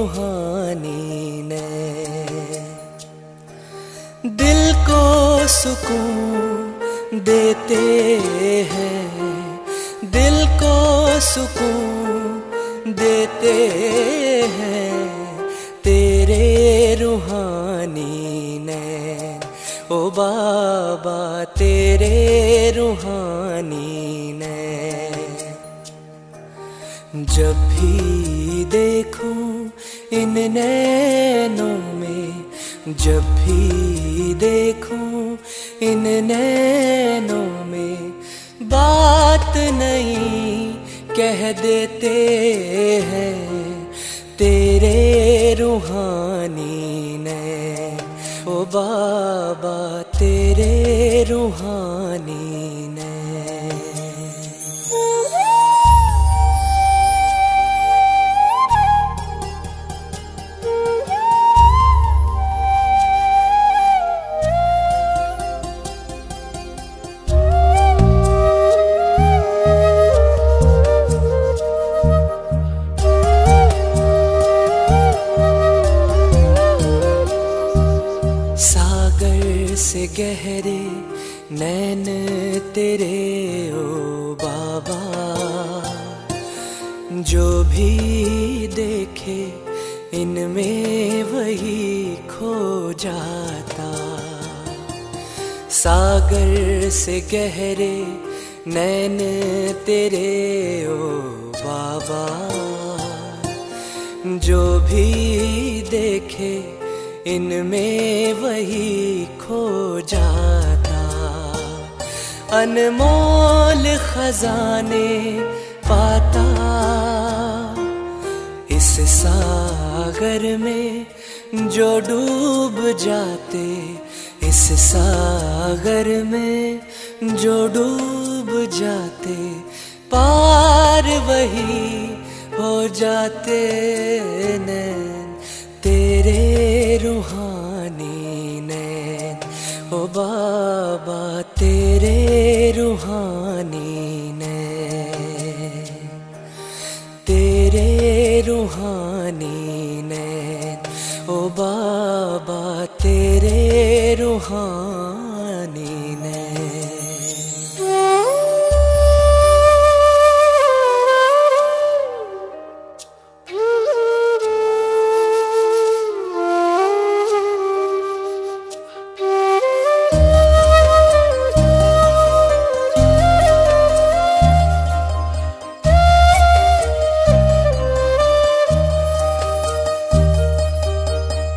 रूहानी ने दिल को सुकून देते हैं, दिल को सुकून देते हैं तेरे रूहानी ने। ओ बाबा तेरे रूहानी ने। जब भी देखूं इन नैनों में, जब भी देखूं इन नैनों में, बात नहीं कह देते हैं तेरे रूहानी ने। ओ बाबा तेरे रूहानी ने। सागर से गहरे नैन तेरे ओ बाबा, जो भी देखे इनमें वही खो जाता। सागर से गहरे नैन तेरे ओ बाबा, जो भी देखे इनमें वही खो जाता। अनमोल खजाने पाता इस सागर में जो डूब जाते, इस सागर में जो डूब जाते, पार वही हो जाते नैन तेरे रूहानी नैन। ओ बाबा तेरे रूहानी नैन, तेरे रूहानी नैन। ओ बाबा तेरे रूहानी नैन।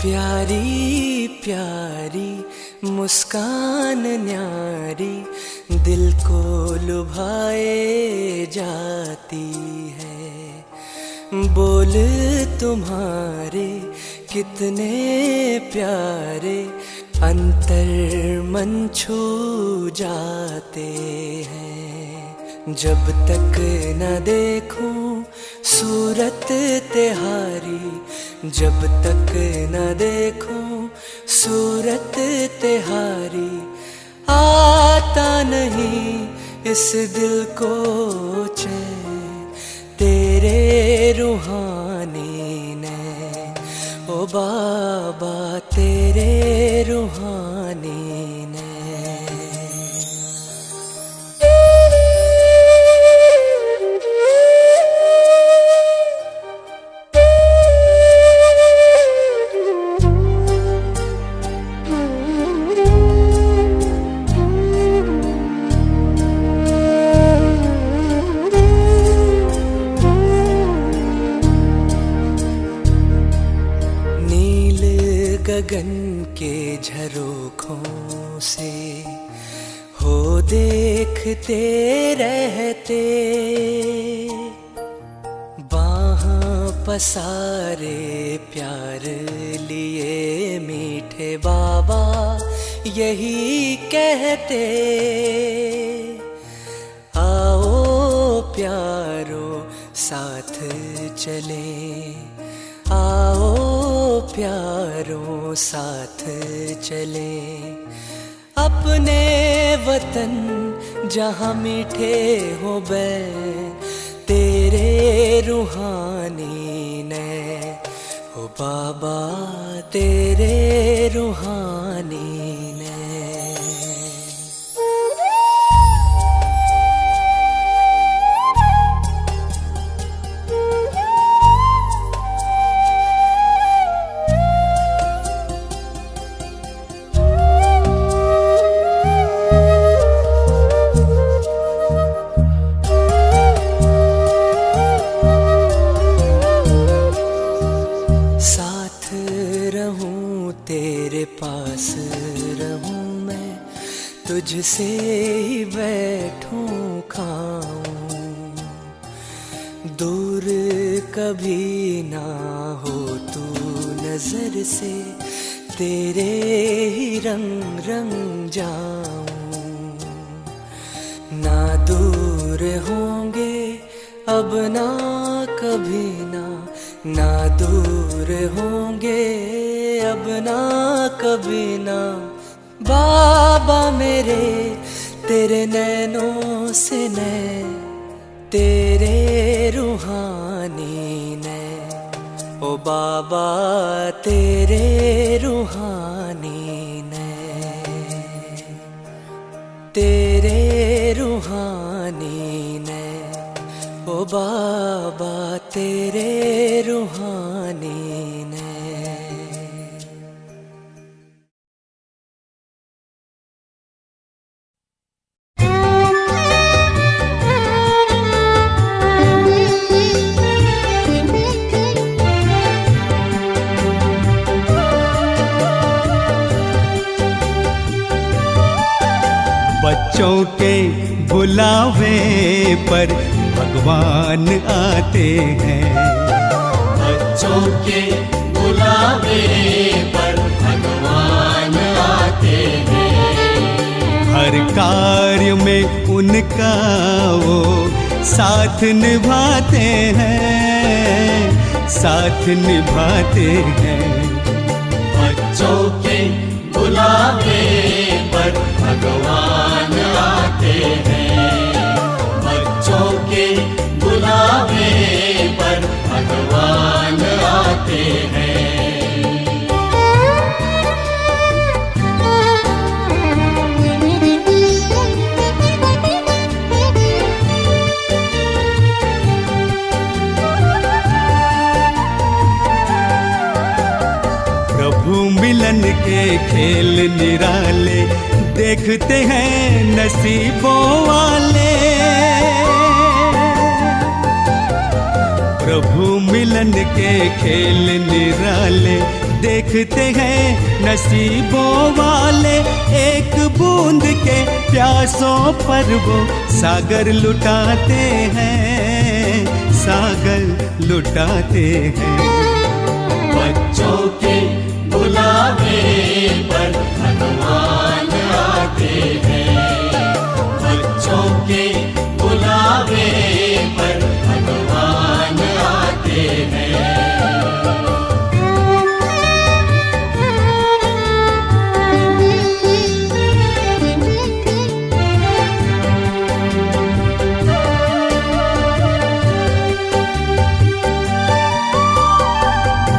प्यारी प्यारी मुस्कान न्यारी दिल को लुभाए जाती है। बोल तुम्हारे कितने प्यारे अंतर मन छू जाते हैं। जब तक न देखूं सूरत तिहारी, जब तक न देखूं सूरत तिहारी, आता नहीं इस दिल को चैन तेरे रूहानी ने। ओ बाबा तेरे रूहानी ने। गगन के झरोखों से हो देखते रहते, बाहां पसारे प्यार लिए मीठे बाबा यही कहते। आओ प्यारो साथ चले, आओ प्यारों साथ चले, अपने वतन जहाँ मीठे हो बैन तेरे रूहानी ने। हो बाबा तेरे रूहानी ने तेरे पास रहूं मैं, तुझसे ही बैठूं खाऊं, दूर कभी ना हो तू नजर से, तेरे ही रंग रंग जाऊं। ना दूर होंगे अब ना कभी ना दूर होंगे अब ना कभी ना, बाबा मेरे तेरे नैनों से नैन, तेरे रूहानी ने, ओ बाबा तेरे रूहानी ने, तेरे रूहानी ने, ओ बाबा तेरे रूहानी ने। बच्चों के बुलावे पर भगवान आते हैं, बच्चों के बुलावे पर भगवान आते हैं। हर कार्य में उनका वो साथ निभाते हैं, साथ निभाते हैं। बच्चों के बुलावे पर भगवान आते हैं, बच्चों के बुलावे पर भगवान आते हैं। प्रभु मिलन के खेल निराले देखते हैं नसीबों वाले, प्रभु मिलन के खेल निराले देखते हैं नसीबों वाले। एक बूंद के प्यासों पर वो सागर लुटाते हैं, सागर लुटाते हैं। बच्चों के बुलावे पर भगवान आते हैं, बच्चों के बुलावे पर भगवान आते हैं।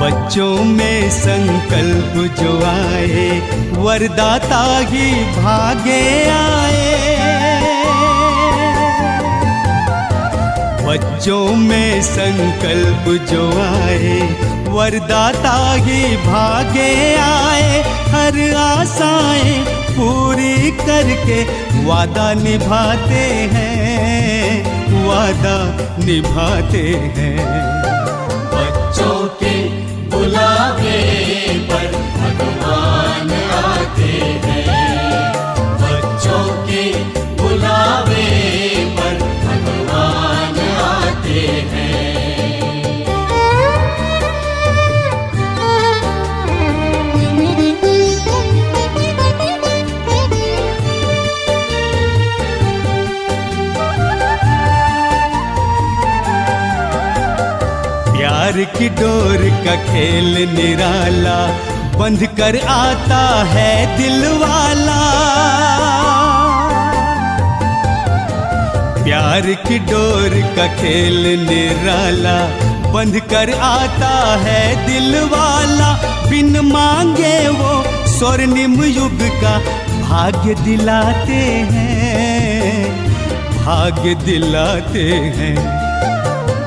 बच्चों में संकल्प जो आए वरदाता ही भागे आए, बच्चों में संकल्प जो आए वरदाता ही भागे आए। हर आशाएं पूरी करके वादा निभाते हैं, वादा निभाते हैं। बच्चों के बुलावे पर भगवान आते हैं, बच्चों के बुलावे पर भगवान आते हैं। प्यार की डोर का खेल निराला बंध कर आता है दिल वाला, प्यार की डोर का खेल निराला बंध कर आता है दिल वाला, बिन मांगे वो स्वर्णिम युग का भाग्य दिलाते हैं, भाग्य दिलाते हैं।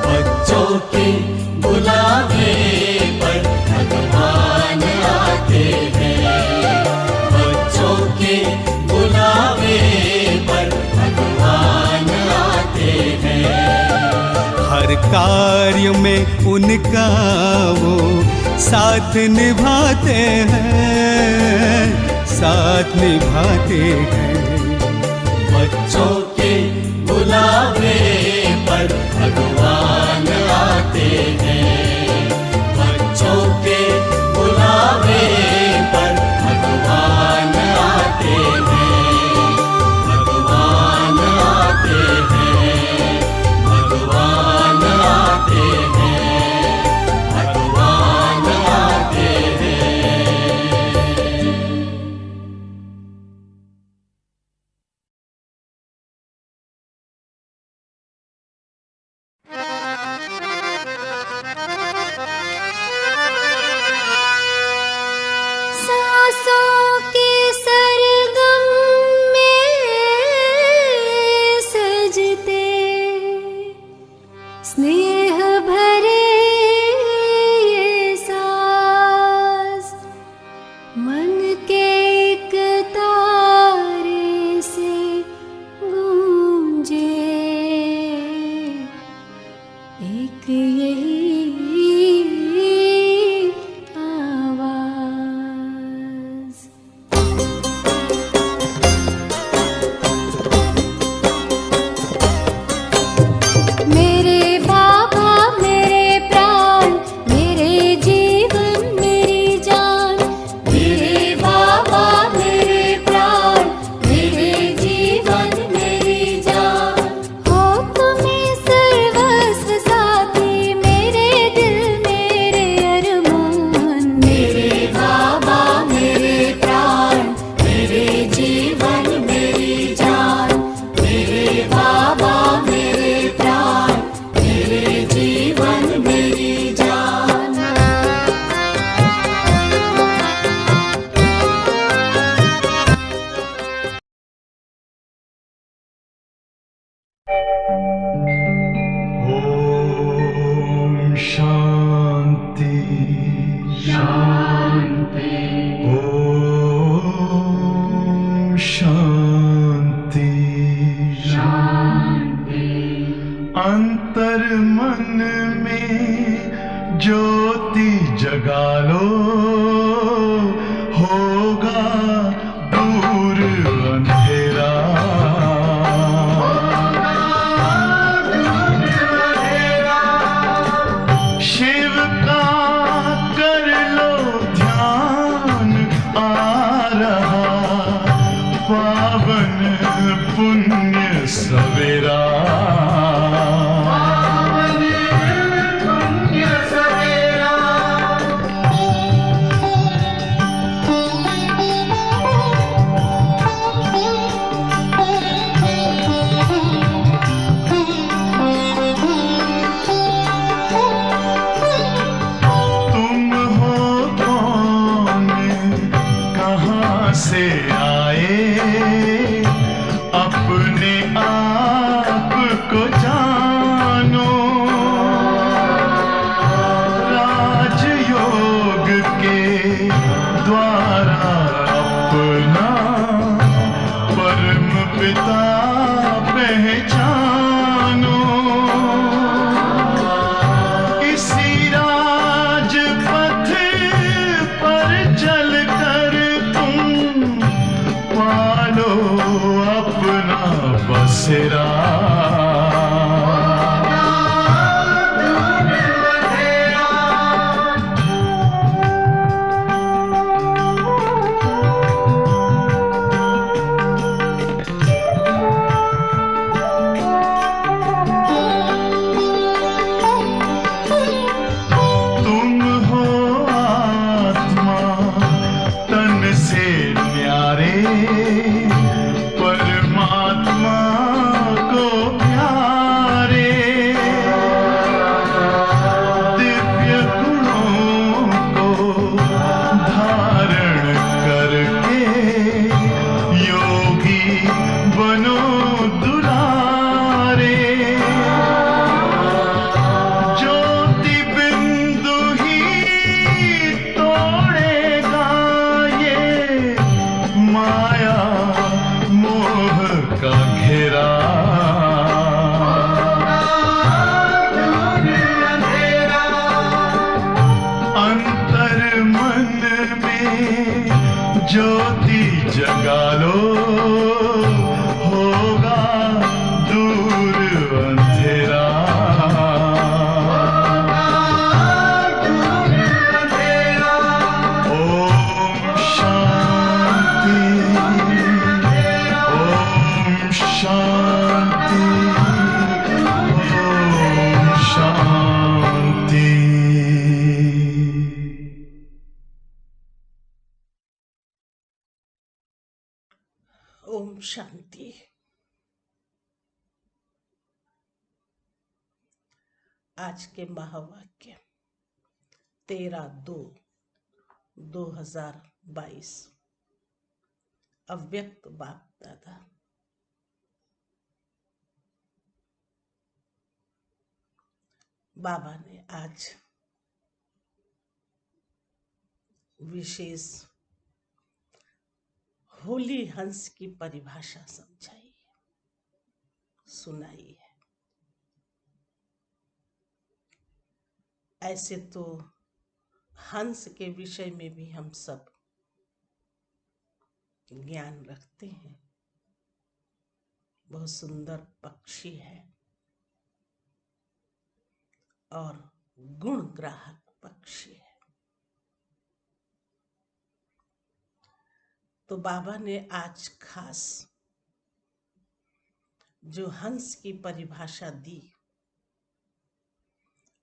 बच्चों के बुलावे पर भगवान आते हैं, बच्चों के बुलावे पर भगवान आते हैं। हर कार्य में उनका वो साथ निभाते हैं, साथ निभाते हैं। बच्चों के बुलावे पर भगवान आते हैं, बच्चों के बुलावे पर भगवान आते हैं, भगवान आते हैं, भगवान आते हैं, भगवान आते हैं। सांसों के सरगम में सजते स्नेह भरे ये साज, मन के एक तारे से गूंजे एक यही आवाज। मेरे बाबा मेरे प्राण, मेरे जीवन मेरी जान, मेरे बाबा मेरे प्राण, मेरे जीवन मेरी जान। हो तुम्हें सर्वस्व साथी, मेरे दिल मेरे अरमान, मेरे बाबा मेरे प्राण, मेरे जीवन मेरी जान, मेरे बाबा मेरे प्राण, मेरे जीवन मेरी जान। ओम शांति शांति, ओम शांति शांति। अंतर मन में ज्योति जगा लो, होगा दूर अंधेरा। शिव का कर लो ध्यान, आ रहा पावन पुण्य सवेरा। तुम हो कौन, कहाँ से आए, अपने आप को जानो। राजयोग के द्वारा अपना परम पिता पहचानो। इसी राजपथ पर चलकर तुम पालो अपना बसेरा। तुम हो आत्मा तन से न्यारे, परमात्मा को ज्योति जगा लो, होगा दूर अंधेरा। ओम शांति, ओम शांति, ओम शांति। ओम शांति। आज के महावाक्य 13/2/2022 अव्यक्त बाप दादा। बाबा ने आज विशेष होली हंस की परिभाषा समझाई है, सुनाई है। ऐसे तो हंस के विषय में भी हम सब ज्ञान रखते हैं। बहुत सुंदर पक्षी है और गुण ग्राहक पक्षी है। तो बाबा ने आज खास जो हंस की परिभाषा दी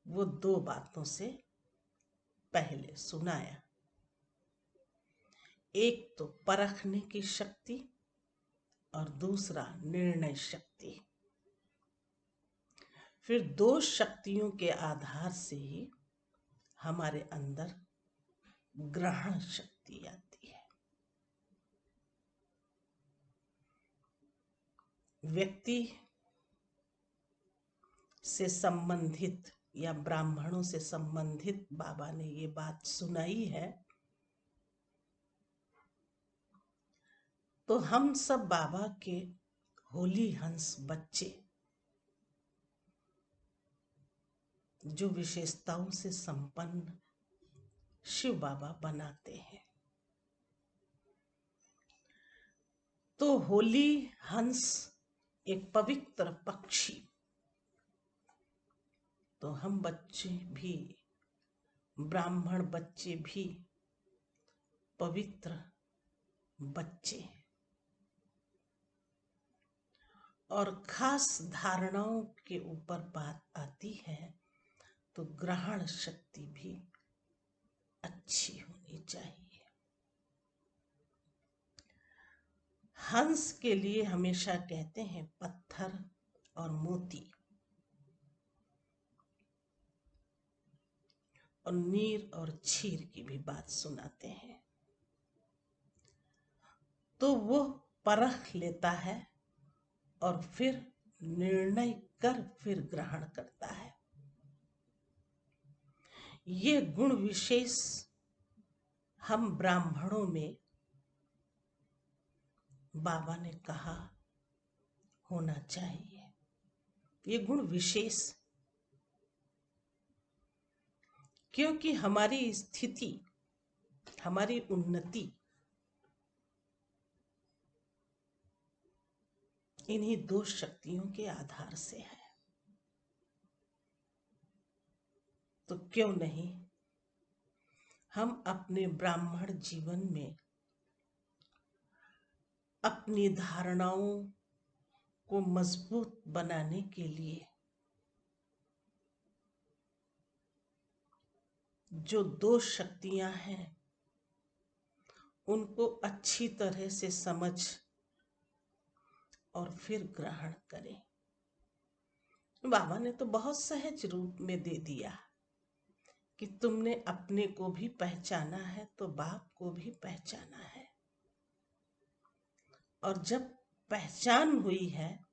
वो 2 बातों से पहले सुनाया। एक तो परखने की शक्ति और दूसरा निर्णय शक्ति। फिर 2 शक्तियों के आधार से ही हमारे अंदर ग्रहण शक्ति आती है। व्यक्ति से संबंधित या ब्राह्मणों से संबंधित बाबा ने ये बात सुनाई है। तो हम सब बाबा के होली हंस बच्चे जो विशेषताओं से संपन्न शिव बाबा बनाते हैं। तो होली हंस एक पवित्र पक्षी, तो हम बच्चे भी, ब्राह्मण बच्चे भी पवित्र बच्चे। और खास धारणाओं के ऊपर बात आती है तो ग्रहण शक्ति भी अच्छी होनी चाहिए। हंस के लिए हमेशा कहते हैं पत्थर और मोती और नीर और क्षीर की भी बात सुनाते हैं। तो वो परख लेता है और फिर निर्णय कर फिर ग्रहण करता है। ये गुण विशेष हम ब्राह्मणों में बाबा ने कहा होना चाहिए। ये गुण विशेष, क्योंकि हमारी स्थिति, हमारी उन्नति इन्हीं 2 शक्तियों के आधार से है। तो क्यों नहीं हम अपने ब्राह्मण जीवन में अपनी धारणाओं को मजबूत बनाने के लिए जो 2 शक्तियां हैं उनको अच्छी तरह से समझ और फिर ग्रहण करें। बाबा ने तो बहुत सहज रूप में दे दिया कि तुमने अपने को भी पहचाना है तो बाप को भी पहचाना है। और जब पहचान हुई है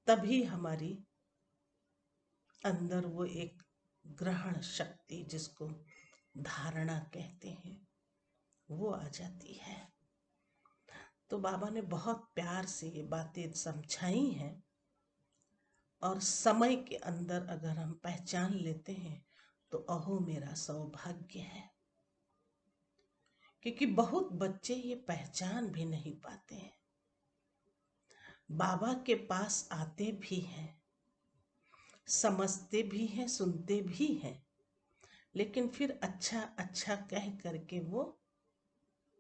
तभी हमारी अंदर वो एक ग्रहण शक्ति, जिसको धारणा कहते हैं, वो आ जाती है। तो बाबा ने बहुत प्यार से ये बातें समझाई हैं। और समय के अंदर अगर हम पहचान लेते हैं तो अहो मेरा सौभाग्य है। क्योंकि बहुत बच्चे ये पहचान भी नहीं पाते हैं। बाबा के पास आते भी हैं, समझते भी हैं, सुनते भी हैं, लेकिन फिर अच्छा अच्छा कह करके वो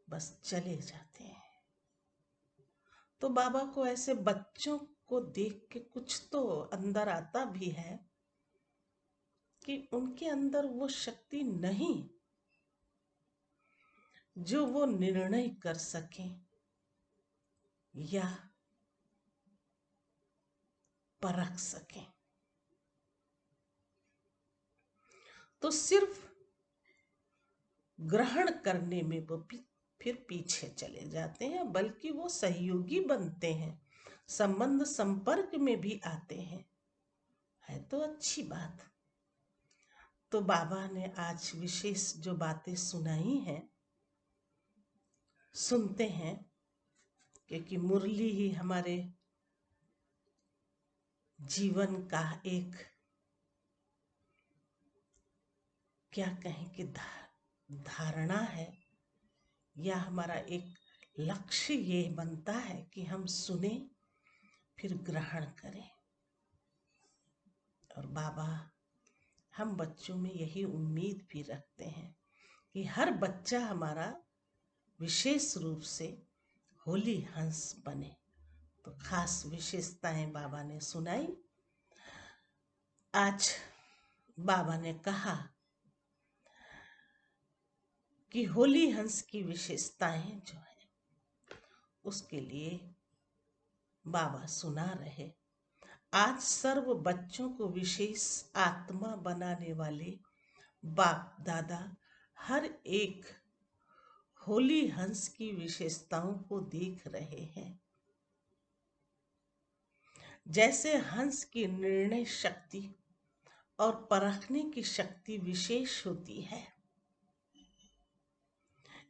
बस चले जाते हैं। तो बाबा को ऐसे बच्चों को देख के कुछ तो अंदर आता भी है कि उनके अंदर वो शक्ति नहीं जो वो निर्णय कर सकें या परख सकें। तो सिर्फ ग्रहण करने में वो फिर पीछे चले जाते हैं, बल्कि वो सहयोगी बनते हैं, संबंध संपर्क में भी आते हैं। है तो अच्छी बात। तो बाबा ने आज विशेष जो बातें सुनाई हैं, सुनते हैं, क्योंकि मुरली ही हमारे जीवन का एक, क्या कहें कि धारणा है, या हमारा एक लक्ष्य ये बनता है कि हम सुने फिर ग्रहण करें। और बाबा हम बच्चों में यही उम्मीद भी रखते हैं कि हर बच्चा हमारा विशेष रूप से होली हंस बने। तो खास विशेषताएं बाबा ने सुनाई। आज बाबा ने कहा कि होली हंस की विशेषताएं जो है उसके लिए बाबा सुना रहे। आज सर्व बच्चों को विशेष आत्मा बनाने वाले बाप दादा हर एक होली हंस की विशेषताओं को देख रहे हैं। जैसे हंस की निर्णय शक्ति और परखने की शक्ति विशेष होती है,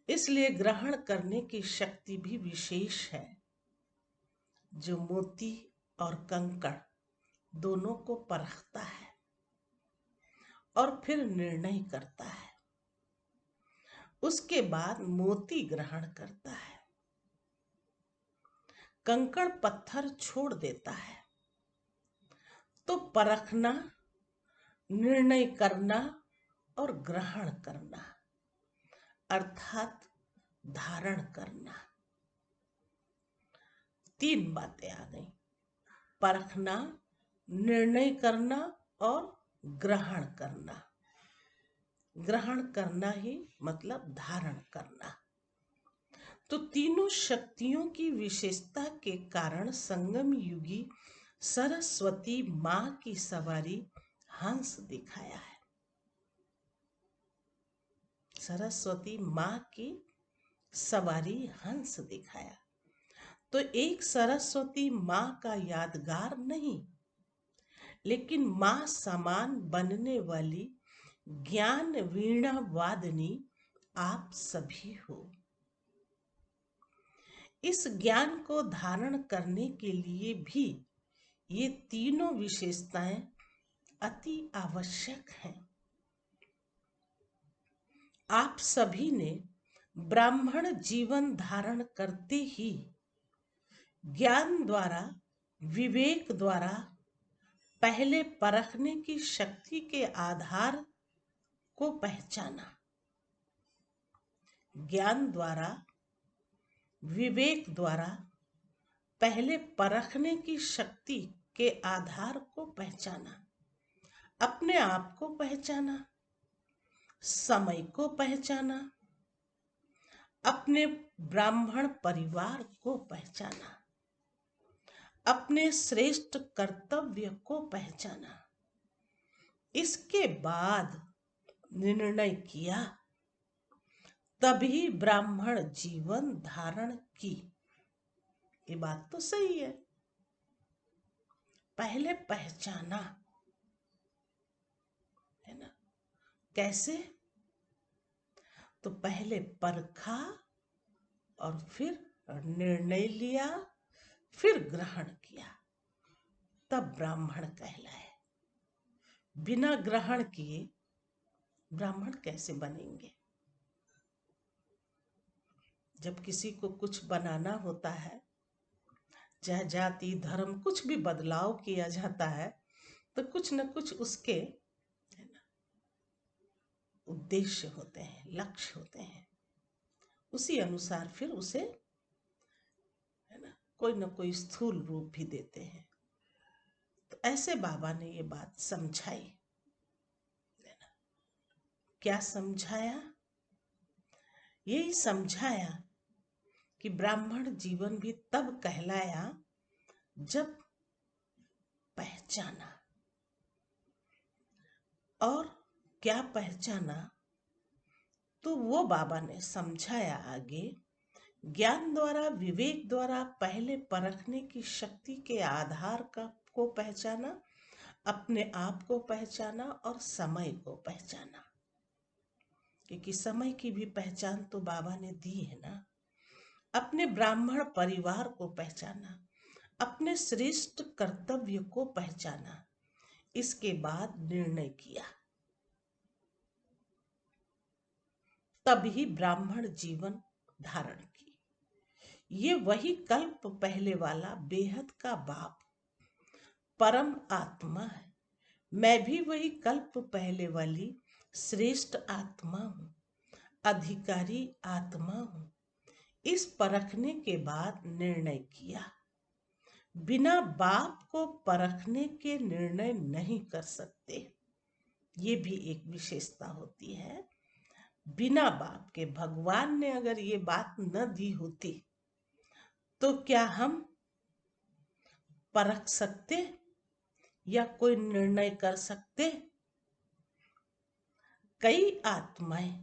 इसलिए ग्रहण करने की शक्ति भी विशेष है, जो मोती और कंकड़ दोनों को परखता है और फिर निर्णय करता है। उसके बाद मोती ग्रहण करता है, कंकड़ पत्थर छोड़ देता है। तो परखना, निर्णय करना और ग्रहण करना अर्थात धारण करना, तीन बातें आ गई। परखना, निर्णय करना और ग्रहण करना। ग्रहण करना ही मतलब धारण करना। तो तीनों शक्तियों की विशेषता के कारण संगम युगी सरस्वती मां की सवारी हंस दिखाया है। सरस्वती मां की सवारी हंस दिखाया। तो एक सरस्वती मां का यादगार नहीं, लेकिन मां समान बनने वाली ज्ञान वीणा वादनी आप सभी हो। इस ज्ञान को धारण करने के लिए भी ये तीनों विशेषताएं अति आवश्यक हैं। आप सभी ने ब्राह्मण जीवन धारण करते ही ज्ञान द्वारा, विवेक द्वारा पहले परखने की शक्ति के आधार को पहचाना। ज्ञान द्वारा, विवेक द्वारा पहले परखने की शक्ति के आधार को पहचाना। अपने आप को पहचाना, समय को पहचाना, अपने ब्राह्मण परिवार को पहचाना, अपने श्रेष्ठ कर्तव्य को पहचाना। इसके बाद निर्णय किया, तभी ब्राह्मण जीवन धारण की। ये बात तो सही है। पहले पहचाना, है ना? कैसे? तो पहले परखा और फिर निर्णय लिया, फिर ग्रहण किया, तब ब्राह्मण कहलाए। बिना ग्रहण किए ब्राह्मण कैसे बनेंगे? जब किसी को कुछ बनाना होता है, चाहे जाति धर्म कुछ भी बदलाव किया जाता है, तो कुछ न कुछ उसके उद्देश्य होते हैं, लक्ष्य होते हैं। उसी अनुसार फिर उसे है ना कोई न कोई स्थूल रूप भी देते हैं। तो ऐसे बाबा ने ये बात समझाई। क्या समझाया? यही समझाया कि ब्राह्मण जीवन भी तब कहलाया जब पहचाना। और क्या पहचाना? तो वो बाबा ने समझाया आगे, ज्ञान द्वारा विवेक द्वारा पहले परखने की शक्ति के आधार को पहचाना, अपने आप को पहचाना और समय को पहचाना। क्योंकि समय की भी पहचान तो बाबा ने दी है ना। अपने ब्राह्मण परिवार को पहचाना, अपने श्रेष्ठ कर्तव्य को पहचाना, इसके बाद निर्णय किया। तभी ब्राह्मण जीवन धारण की। ये वही कल्प पहले वाला बेहद का बाप परम आत्मा है। मैं भी वही कल्प पहले वाली श्रेष्ठ आत्मा हूँ, अधिकारी आत्मा हूँ। इस परखने के बाद निर्णय किया। बिना बाप को परखने के निर्णय नहीं कर सकते। ये भी एक विशेषता होती है। बिना बाप के, भगवान ने अगर ये बात न दी होती तो क्या हम परख सकते या कोई निर्णय कर सकते? कई आत्माएं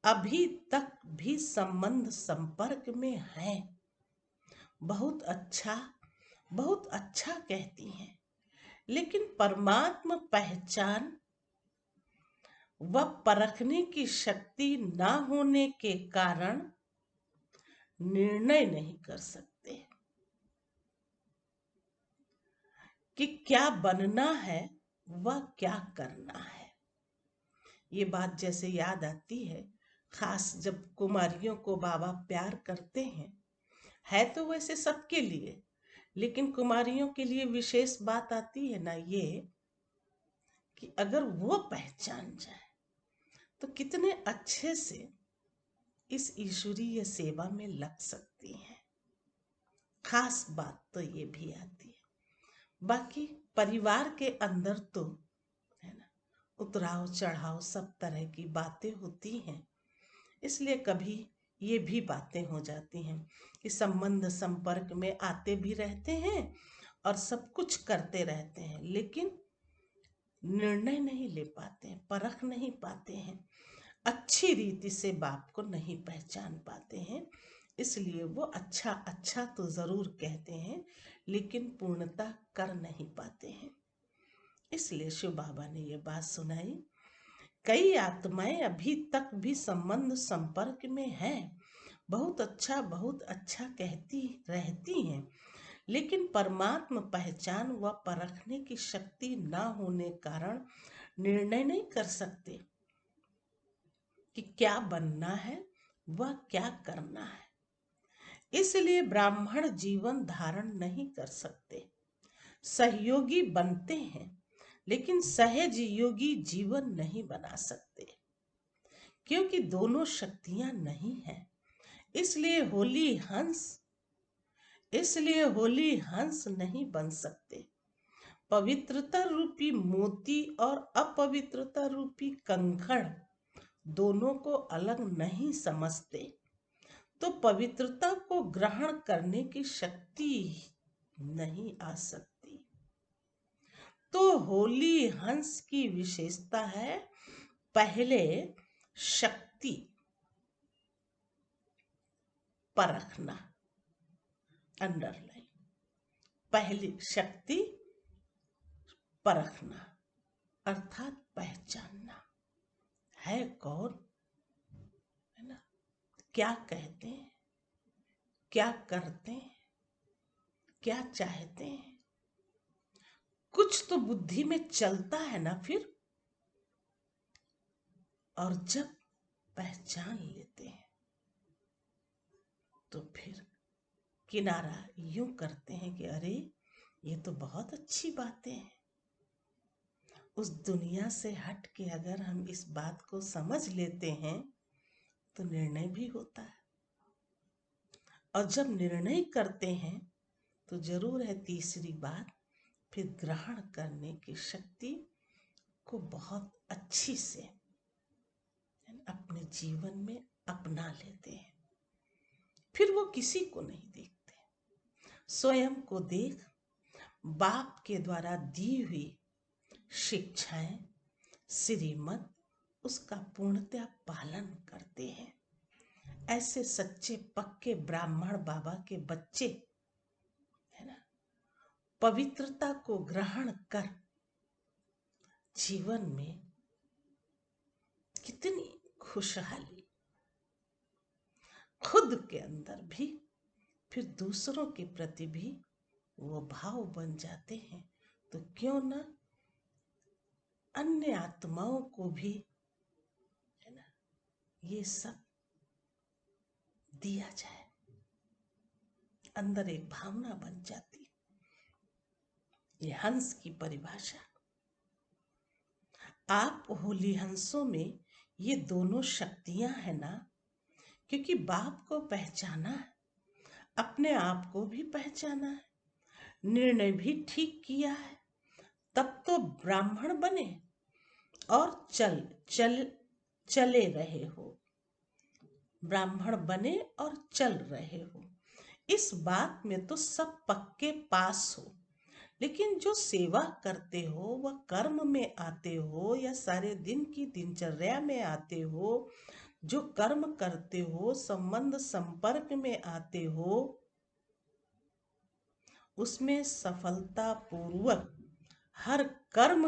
अभी तक भी संबंध संपर्क में हैं, बहुत अच्छा कहती हैं, लेकिन परमात्मा पहचान व परखने की शक्ति ना होने के कारण निर्णय नहीं कर सकते कि क्या बनना है व क्या करना है। ये बात जैसे याद आती है, खास जब कुमारियों को बाबा प्यार करते हैं, है तो वैसे सबके लिए, लेकिन कुमारियों के लिए विशेष बात आती है ना, ये कि अगर वो पहचान जाए तो कितने अच्छे से इस ईश्वरीय सेवा में लग सकती हैं। खास बात तो ये भी आती है। बाकी परिवार के अंदर तो है ना उतराव चढ़ाव सब तरह की बातें होती हैं, इसलिए कभी ये भी बातें हो जाती हैं कि संबंध संपर्क में आते भी रहते हैं और सब कुछ करते रहते हैं, लेकिन निर्णय नहीं ले पाते हैं, परख नहीं पाते हैं, अच्छी रीति से बाप को नहीं पहचान पाते हैं। इसलिए वो अच्छा तो जरूर कहते हैं, लेकिन पूर्णता कर नहीं पाते हैं। इसलिए शिव बाबा ने ये बात सुनाई। कई आत्माएं अभी तक भी संबंध संपर्क में हैं, बहुत अच्छा कहती रहती हैं, लेकिन परमात्मा पहचान व परखने की शक्ति ना होने कारण निर्णय नहीं कर सकते कि क्या बनना है व क्या करना है। इसलिए ब्राह्मण जीवन धारण नहीं कर सकते। सहयोगी बनते हैं, लेकिन सहज योगी जीवन नहीं बना सकते, क्योंकि दोनों शक्तियां नहीं हैं। इसलिए होली हंस नहीं बन सकते। पवित्रता रूपी मोती और अपवित्रता रूपी कंकड़ दोनों को अलग नहीं समझते, तो पवित्रता को ग्रहण करने की शक्ति नहीं आ सकती। तो होली हंस की विशेषता है, पहले शक्ति परखना, अंडरलाइन, पहली शक्ति परखना अर्थात पहचानना है कौन, है ना, क्या कहते हैं, क्या करते हैं, क्या चाहते हैं। कुछ तो बुद्धि में चलता है ना फिर। और जब पहचान लेते हैं तो फिर किनारा यूं करते हैं कि अरे ये तो बहुत अच्छी बातें हैं। उस दुनिया से हट के अगर हम इस बात को समझ लेते हैं तो निर्णय भी होता है, और जब निर्णय करते हैं तो जरूर है तीसरी बात, फिर ग्रहण करने की शक्ति को बहुत अच्छी से अपने जीवन में अपना लेते हैं। फिर वो किसी को नहीं देखते, स्वयं को देख बाप के द्वारा दी हुई शिक्षाएं, श्रीमत, उसका पूर्णतः पालन करते हैं। ऐसे सच्चे पक्के ब्राह्मण बाबा के बच्चे है ना, पवित्रता को ग्रहण कर जीवन में कितनी खुशहाली खुद के अंदर भी, फिर दूसरों के प्रति भी वो भाव बन जाते हैं। तो क्यों न अन्य आत्माओं को भी है ना ये सब दिया जाए, अंदर एक भावना बन जाती। ये हंस की परिभाषा, आप होली हंसों में ये दोनों शक्तियां है ना, क्योंकि बाप को पहचाना है, अपने आप को भी पहचाना है, निर्णय भी ठीक किया है, तब तो ब्राह्मण बने और चले रहे हो, ब्राह्मण बने और चल रहे हो। इस बात में तो सब पक्के पास हो। लेकिन जो सेवा करते हो, वह कर्म में आते हो या सारे दिन की दिनचर्या में आते हो, जो कर्म करते हो, संबंध संपर्क में आते हो, उसमें सफलता पूर्वक हर कर्म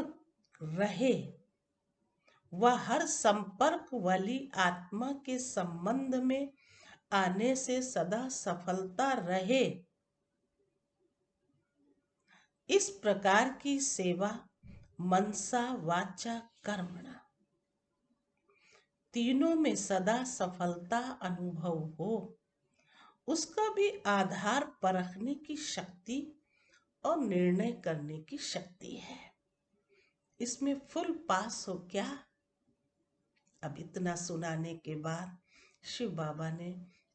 रहे, वह हर संपर्क वाली आत्मा के संबंध में आने से सदा सफलता रहे। इस प्रकार की सेवा मनसा वाचा कर्मणा, तीनों में सदा सफलता अनुभव हो, उसका भी आधार परखने की शक्ति और निर्णय करने की शक्ति है। इसमें फुल पास हो क्या? अब इतना सुनाने के बाद शिव बाबा ने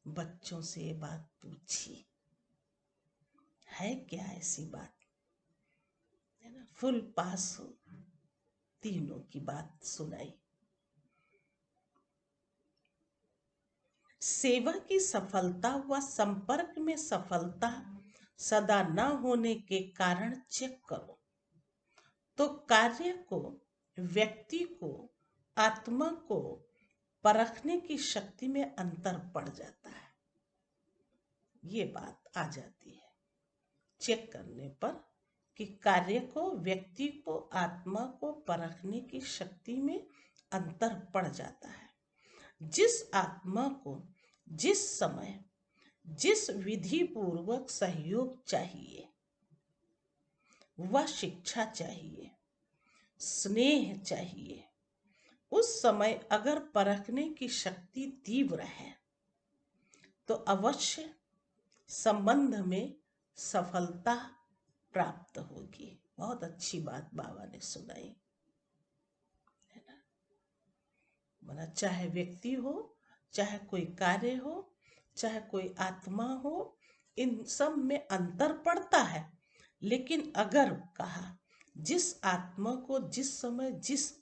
बच्चों से ये बात पूछी, है क्या ऐसी बात, है ना, फुल पास हो? तीनों की बात सुनाई। सेवा की सफलता व संपर्क में सफलता सदा न होने के कारण चेक करो तो कार्य को, व्यक्ति को, आत्मा को परखने की शक्ति में अंतर पड़ जाता है। ये बात आ जाती है चेक करने पर कि कार्य को, व्यक्ति को, आत्मा को परखने की शक्ति में अंतर पड़ जाता है। जिस आत्मा को जिस समय जिस विधि पूर्वक सहयोग चाहिए, वह शिक्षा चाहिए, स्नेह चाहिए, उस समय अगर परखने की शक्ति तीव्र है तो अवश्य संबंध में सफलता प्राप्त होगी। बहुत अच्छी बात बाबा ने सुनाई, है ना। माना चाहे व्यक्ति हो, चाहे कोई कार्य हो, चाहे कोई आत्मा हो, इन सब में अंतर पड़ता है। लेकिन अगर कहा जिस आत्मा को जिस समय जिस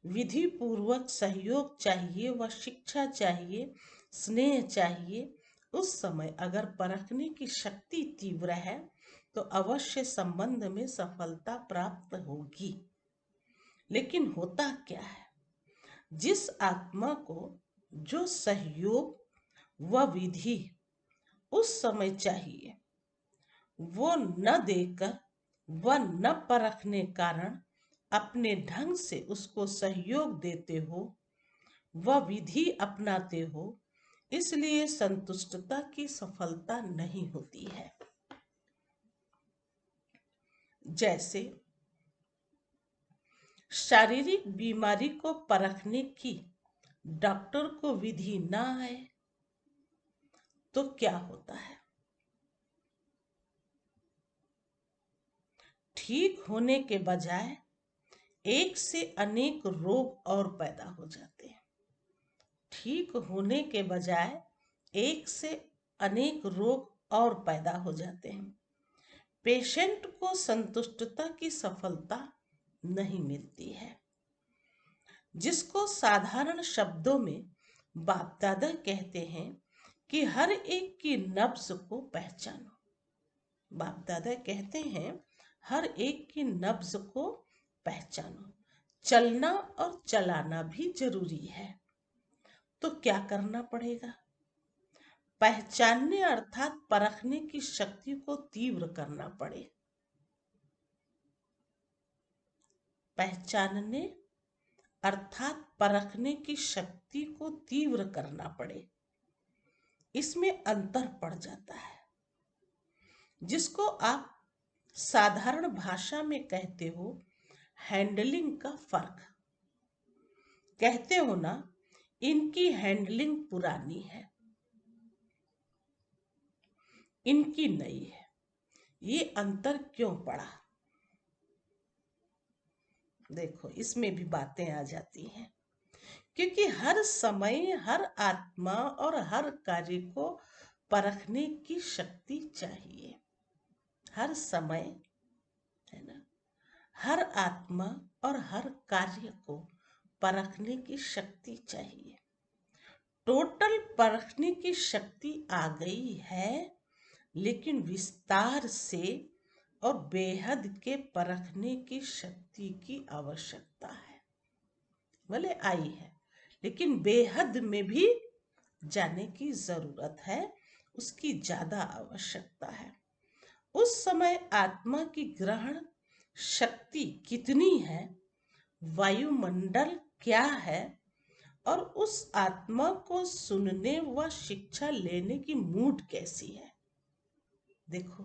विधि पूर्वक सहयोग चाहिए, वह शिक्षा चाहिए, स्नेह चाहिए, उस समय अगर परखने की शक्ति तीव्र है तो अवश्य संबंध में सफलता प्राप्त होगी। लेकिन होता क्या है, जिस आत्मा को जो सहयोग व विधि उस समय चाहिए, वो न देकर व न परखने कारण अपने ढंग से उसको सहयोग देते हो, वह विधि अपनाते हो, इसलिए संतुष्टता की सफलता नहीं होती है। जैसे शारीरिक बीमारी को परखने की डॉक्टर को विधि ना आए तो क्या होता है? ठीक होने के बजाय एक से अनेक रोग और पैदा हो जाते हैं। ठीक होने के बजाय एक से अनेक रोग और पैदा हो जाते हैं। पेशेंट को संतुष्टता की सफलता नहीं मिलती है, जिसको साधारण शब्दों में बाप दादा कहते हैं कि हर एक की नब्ज को पहचानो। बाप दादा कहते हैं हर एक की नब्ज को पहचानो। चलना और चलाना भी जरूरी है। तो क्या करना पड़ेगा? पहचानने अर्थात परखने की शक्ति को तीव्र करना पड़े। पहचानने अर्थात परखने की शक्ति को तीव्र करना पड़े, इसमें अंतर पड़ जाता है। जिसको आप साधारण भाषा में कहते हो हैंडलिंग का फर्क। कहते हो ना, इनकी हैंडलिंग पुरानी है, इनकी नई है। ये अंतर क्यों पड़ा? देखो, इसमें भी बातें आ जाती हैं। क्योंकि हर समय हर आत्मा और हर कार्य को परखने की शक्ति चाहिए। हर समय, है ना, हर आत्मा और हर कार्य को परखने की शक्ति चाहिए। टोटल परखने की शक्ति आ गई है, लेकिन विस्तार से और बेहद के परखने की शक्ति की आवश्यकता है। भले आई है, लेकिन बेहद में भी जाने की जरूरत है, उसकी ज्यादा आवश्यकता है। उस समय आत्मा की ग्रहण शक्ति कितनी है, वायुमंडल क्या है, और उस आत्मा को सुनने व शिक्षा लेने की मूड कैसी है। देखो,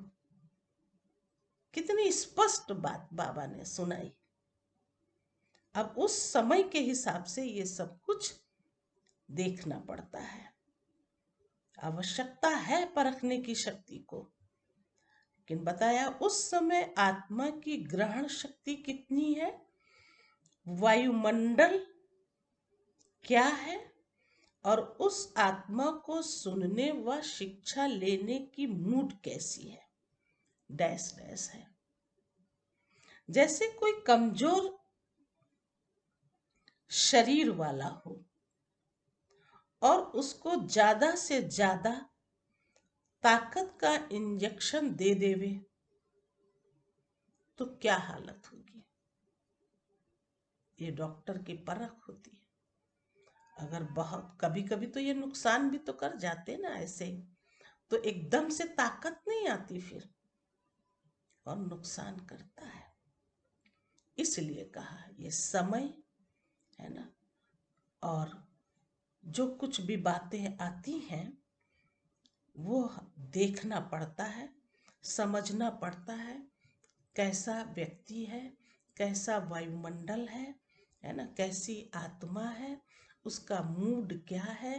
कितनी स्पष्ट बात बाबा ने सुनाई। अब उस समय के हिसाब से ये सब कुछ देखना पड़ता है। आवश्यकता है परखने की शक्ति को, लेकिन बताया उस समय आत्मा की ग्रहण शक्ति कितनी है, वायुमंडल क्या है, और उस आत्मा को सुनने व शिक्षा लेने की मूड कैसी है। डैश डैश है। जैसे कोई कमजोर शरीर वाला हो और उसको ज्यादा से ज्यादा ताकत का इंजेक्शन दे देवे, तो क्या हालत होगी। ये डॉक्टर की परख होती है। अगर बहुत कभी कभी तो ये नुकसान भी तो कर जाते ना, ऐसे ही तो एकदम से ताकत नहीं आती फिर, और नुकसान करता है। इसलिए कहा ये समय है ना, और जो कुछ भी बातें आती हैं वो देखना पड़ता है, समझना पड़ता है। कैसा व्यक्ति है, कैसा वायुमंडल है ना, कैसी आत्मा है, उसका मूड क्या है,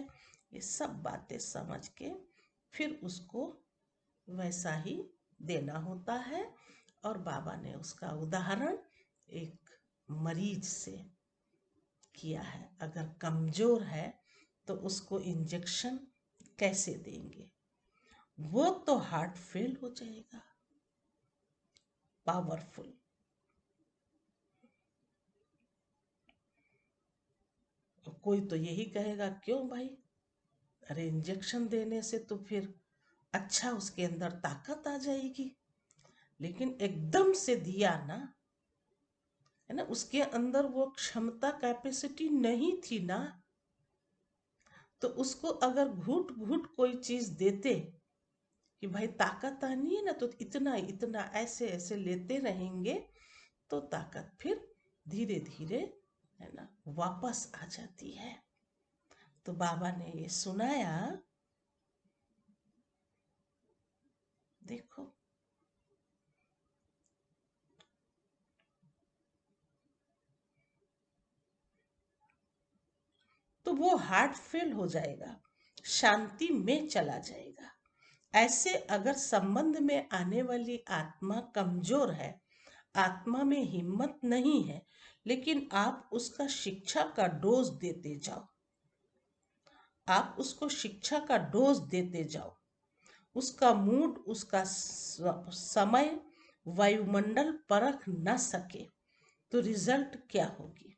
ये सब बातें समझ के फिर उसको वैसा ही देना होता है। और बाबा ने उसका उदाहरण एक मरीज से किया है। अगर कमजोर है तो उसको इंजेक्शन कैसे देंगे, वो तो हार्ट फेल हो जाएगा, पावरफुल। कोई तो यही कहेगा, क्यों भाई, अरे इंजेक्शन देने से तो फिर अच्छा उसके अंदर ताकत आ जाएगी। लेकिन एकदम से दिया ना, है ना, उसके अंदर वो क्षमता कैपेसिटी नहीं थी ना, तो उसको अगर घूट घूट कोई चीज देते कि भाई ताकत आनी है ना, तो इतना इतना ऐसे ऐसे लेते रहेंगे, तो ताकत फिर धीरे धीरे, है ना, वापस आ जाती है। तो बाबा ने ये सुनाया। देखो, तो वो हार्ट फेल हो जाएगा। शांति में चला जाएगा। ऐसे अगर संबंध में आने वाली आत्मा कमजोर है, आत्मा में हिम्मत नहीं है, लेकिन आप उसका शिक्षा का डोज देते जाओ, आप उसको शिक्षा का डोज देते जाओ, उसका मूड, उसका समय, वायुमंडल परख न सके तो रिजल्ट क्या होगी?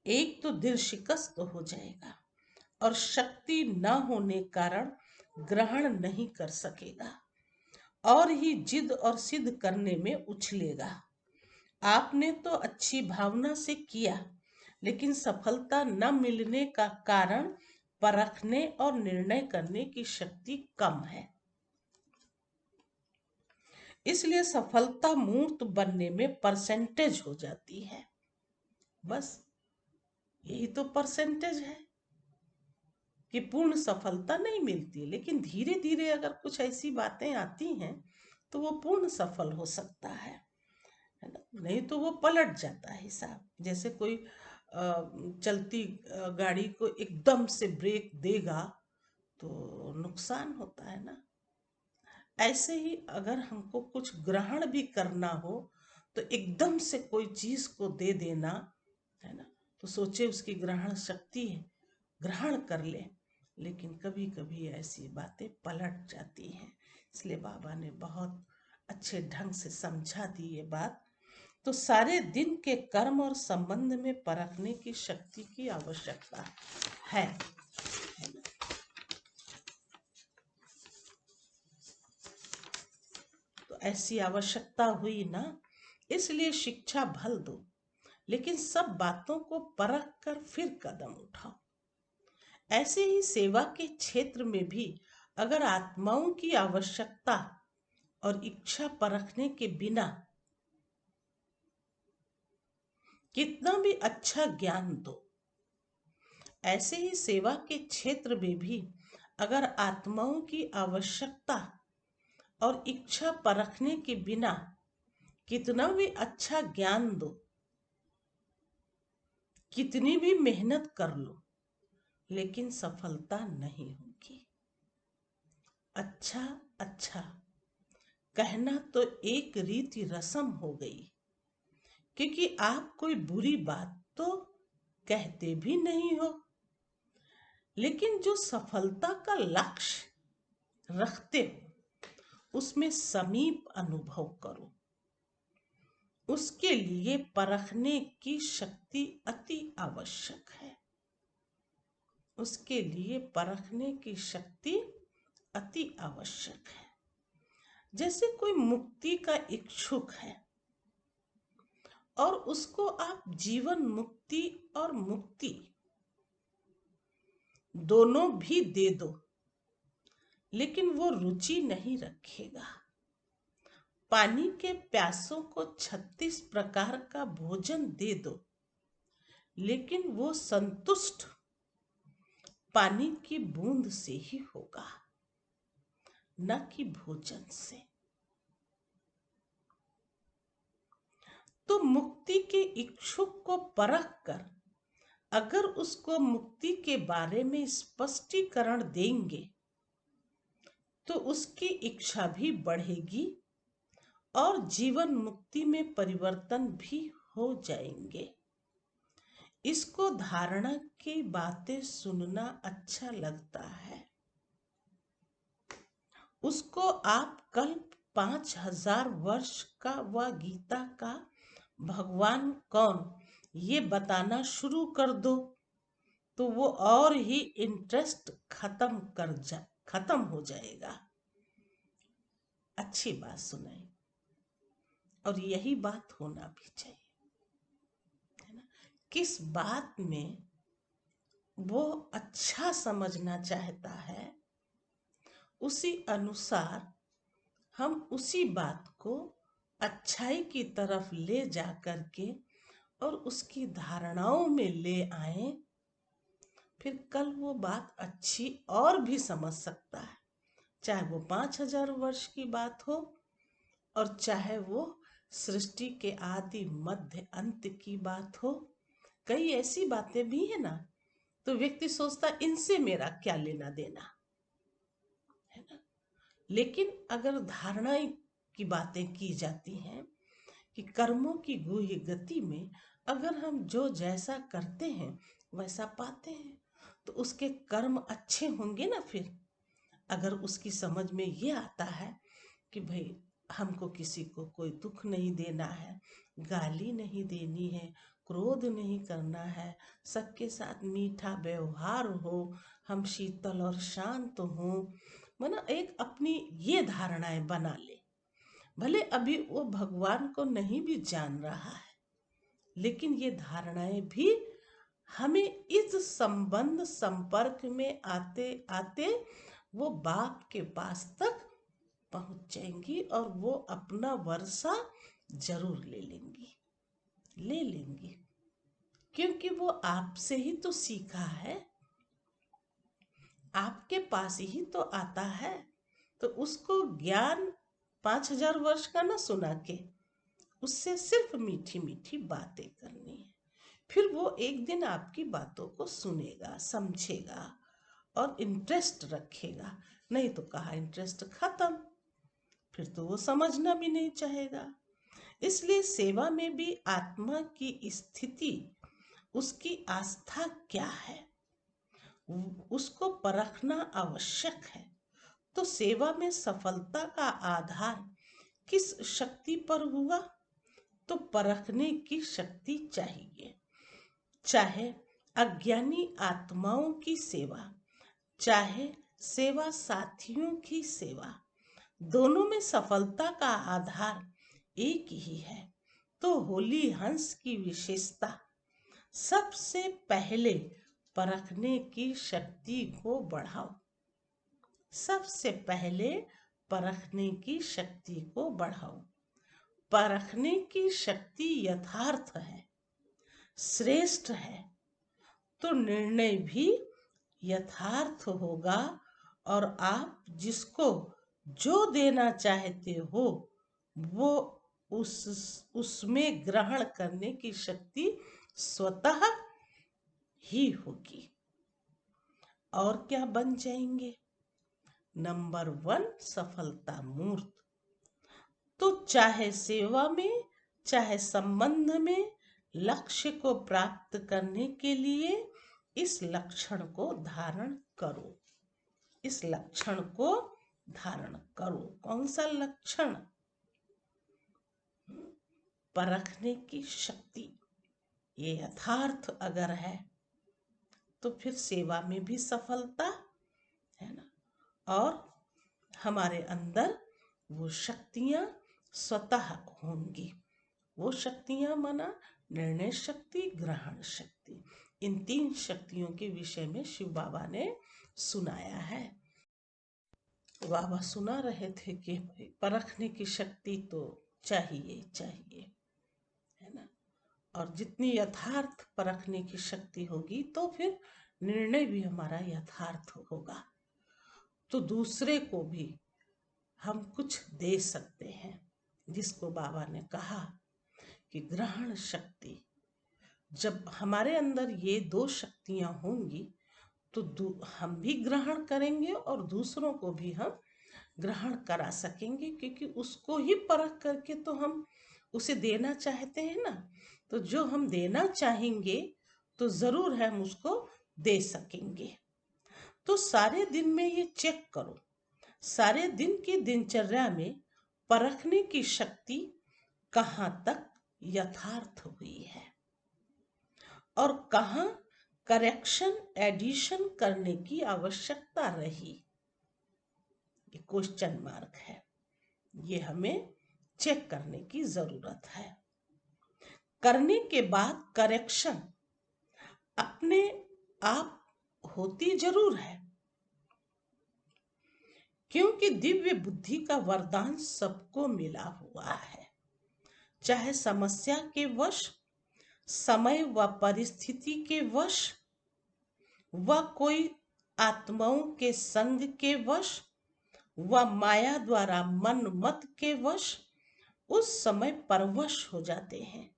एक तो दिल शिकस्त हो जाएगा और शक्ति न होने कारण ग्रहण नहीं कर सकेगा और ही जिद और सिद्ध करने में उछलेगा। आपने तो अच्छी भावना से किया, लेकिन सफलता न मिलने का कारण परखने और निर्णय करने की शक्ति कम है। इसलिए सफलता मूर्त बनने में परसेंटेज हो जाती है। बस यही तो परसेंटेज है कि पूर्ण सफलता नहीं मिलती, लेकिन धीरे धीरे अगर कुछ ऐसी बातें आती हैं तो वो पूर्ण सफल हो सकता है ना? नहीं तो वो पलट जाता है हिसाब। जैसे कोई चलती गाड़ी को एकदम से ब्रेक देगा तो नुकसान होता है ना। ऐसे ही अगर हमको कुछ ग्रहण भी करना हो तो एकदम से कोई चीज को दे देना है ना, तो सोचे उसकी ग्रहण शक्ति है, ग्रहण कर ले, लेकिन कभी कभी ऐसी बातें पलट जाती हैं। इसलिए बाबा ने बहुत अच्छे ढंग से समझा दी ये बात। तो सारे दिन के कर्म और संबंध में परखने की शक्ति की आवश्यकता है ना? तो ऐसी आवश्यकता हुई ना, इसलिए शिक्षा भल दो, लेकिन सब बातों को परख कर फिर कदम उठाओ। ऐसे ही सेवा के क्षेत्र में भी अगर आत्माओं की आवश्यकता और इच्छा परखने के बिना कितना भी अच्छा ज्ञान दो, ऐसे ही सेवा के क्षेत्र में भी अगर आत्माओं की आवश्यकता और इच्छा परखने के बिना कितना भी अच्छा ज्ञान दो, कितनी भी मेहनत कर लो, लेकिन सफलता नहीं होगी। अच्छा अच्छा कहना तो एक रीति रस्म हो गई, क्योंकि आप कोई बुरी बात तो कहते भी नहीं हो, लेकिन जो सफलता का लक्ष्य रखते हो उसमें समीप अनुभव करो। उसके लिए परखने की शक्ति अति आवश्यक है, उसके लिए परखने की शक्ति अति आवश्यक है। जैसे कोई मुक्ति का इच्छुक है और उसको आप जीवन मुक्ति और मुक्ति दोनों भी दे दो, लेकिन वो रुचि नहीं रखेगा। पानी के प्यासों को 36 प्रकार का भोजन दे दो, लेकिन वो संतुष्ट पानी की बूंद से ही होगा, न कि भोजन से। तो मुक्ति के इच्छुक को परख कर अगर उसको मुक्ति के बारे में स्पष्टीकरण देंगे तो उसकी इच्छा भी बढ़ेगी और जीवन मुक्ति में परिवर्तन भी हो जाएंगे। इसको धारणा की बातें सुनना अच्छा लगता है, उसको आप कल 5000 वर्ष का व गीता का भगवान कौन ये बताना शुरू कर दो तो वो और ही इंटरेस्ट खत्म हो जाएगा। अच्छी बात सुनाई, और यही बात होना भी चाहिए, है ना? किस बात में वो अच्छा समझना चाहता है उसी अनुसार हम उसी बात को अच्छाई की तरफ ले जा करके और उसकी धारणाओं में ले आए, फिर कल वो बात अच्छी और भी समझ सकता है, चाहे वो 5000 वर्ष की बात हो और चाहे वो सृष्टि के आदि मध्य अंत की बात हो। कई ऐसी बातें भी है ना तो व्यक्ति सोचता इनसे मेरा क्या लेना देना, है ना। लेकिन अगर धारणा की बातें की जाती हैं कि कर्मों की गुह्य गति में अगर हम जो जैसा करते हैं वैसा पाते हैं, तो उसके कर्म अच्छे होंगे ना। फिर अगर उसकी समझ में ये आता है कि भाई हमको किसी को कोई दुख नहीं देना है, गाली नहीं देनी है, क्रोध नहीं करना है, सबके साथ मीठा व्यवहार हो, हम शीतल और शांत हो, माना एक अपनी ये धारणाएं बना ले। भले अभी वो भगवान को नहीं भी जान रहा है, लेकिन ये धारणाएं भी हमें इस संबंध संपर्क में आते आते वो बाप के पास तक पहुंच जाएंगी और वो अपना वर्षा जरूर ले लेंगी, क्योंकि वो आपसे ही तो सीखा है, आपके पास ही तो आता है। तो उसको ज्ञान 5000 वर्ष का ना सुना के उससे सिर्फ मीठी मीठी बातें करनी है। फिर वो एक दिन आपकी बातों को सुनेगा, समझेगा और इंटरेस्ट रखेगा। नहीं तो कहा इंटरेस्ट खत्म, फिर तो वो समझना भी नहीं चाहेगा। इसलिए सेवा में भी आत्मा की स्थिति, उसकी आस्था क्या है, उसको परखना आवश्यक है। तो सेवा में सफलता का आधार किस शक्ति पर हुआ, तो परखने की शक्ति चाहिए। चाहे अज्ञानी आत्माओं की सेवा, चाहे सेवा साथियों की सेवा, दोनों में सफलता का आधार एक ही है। तो होली हंस की विशेषता सबसे पहले परखने की शक्ति को बढ़ाओ, सबसे पहले परखने की शक्ति को बढ़ाओ। परखने की शक्ति यथार्थ है, श्रेष्ठ है, तो निर्णय भी यथार्थ होगा और आप जिसको जो देना चाहते हो वो उसमें ग्रहण करने की शक्ति स्वतः ही होगी। और क्या बन जाएंगे? नंबर 1 सफलता मूर्त। तो चाहे सेवा में चाहे संबंध में लक्ष्य को प्राप्त करने के लिए इस लक्षण को धारण करो, इस लक्षण को धारण करो। कौन सा लक्षण? परखने की शक्ति। ये यथार्थ अगर है तो फिर सेवा में भी सफलता है ना, और हमारे अंदर वो शक्तियां स्वतः होंगी। वो शक्तियां माना निर्णय शक्ति, ग्रहण शक्ति। इन 3 शक्तियों के विषय में शिव बाबा ने सुनाया है। बाबा सुना रहे थे कि परखने की शक्ति तो चाहिए, है ना। और जितनी यथार्थ परखने की शक्ति होगी तो फिर निर्णय भी हमारा यथार्थ होगा। तो दूसरे को भी हम कुछ दे सकते हैं, जिसको बाबा ने कहा कि ग्रहण शक्ति। जब हमारे अंदर ये 2 शक्तियां होंगी तो हम भी ग्रहण करेंगे और दूसरों को भी हम ग्रहण करा सकेंगे, क्योंकि उसको ही परख करके तो हम उसे देना चाहते हैं ना। तो जो हम देना चाहेंगे तो जरूर हम उसको दे सकेंगे। तो सारे दिन में ये चेक करो, सारे दिन की दिनचर्या में परखने की शक्ति कहाँ तक यथार्थ हुई है और कहाँ करेक्शन, एडिशन करने की आवश्यकता रही। ये क्वेश्चन मार्क है, ये हमें चेक करने की जरूरत है। करने के बाद करेक्शन अपने आप होती जरूर है, क्योंकि दिव्य बुद्धि का वरदान सबको मिला हुआ है। चाहे समस्या के वश, समय व परिस्थिति के वश, व कोई आत्माओं के संग के वश, व माया द्वारा मन मत के वश, उस समय परवश हो जाते हैं।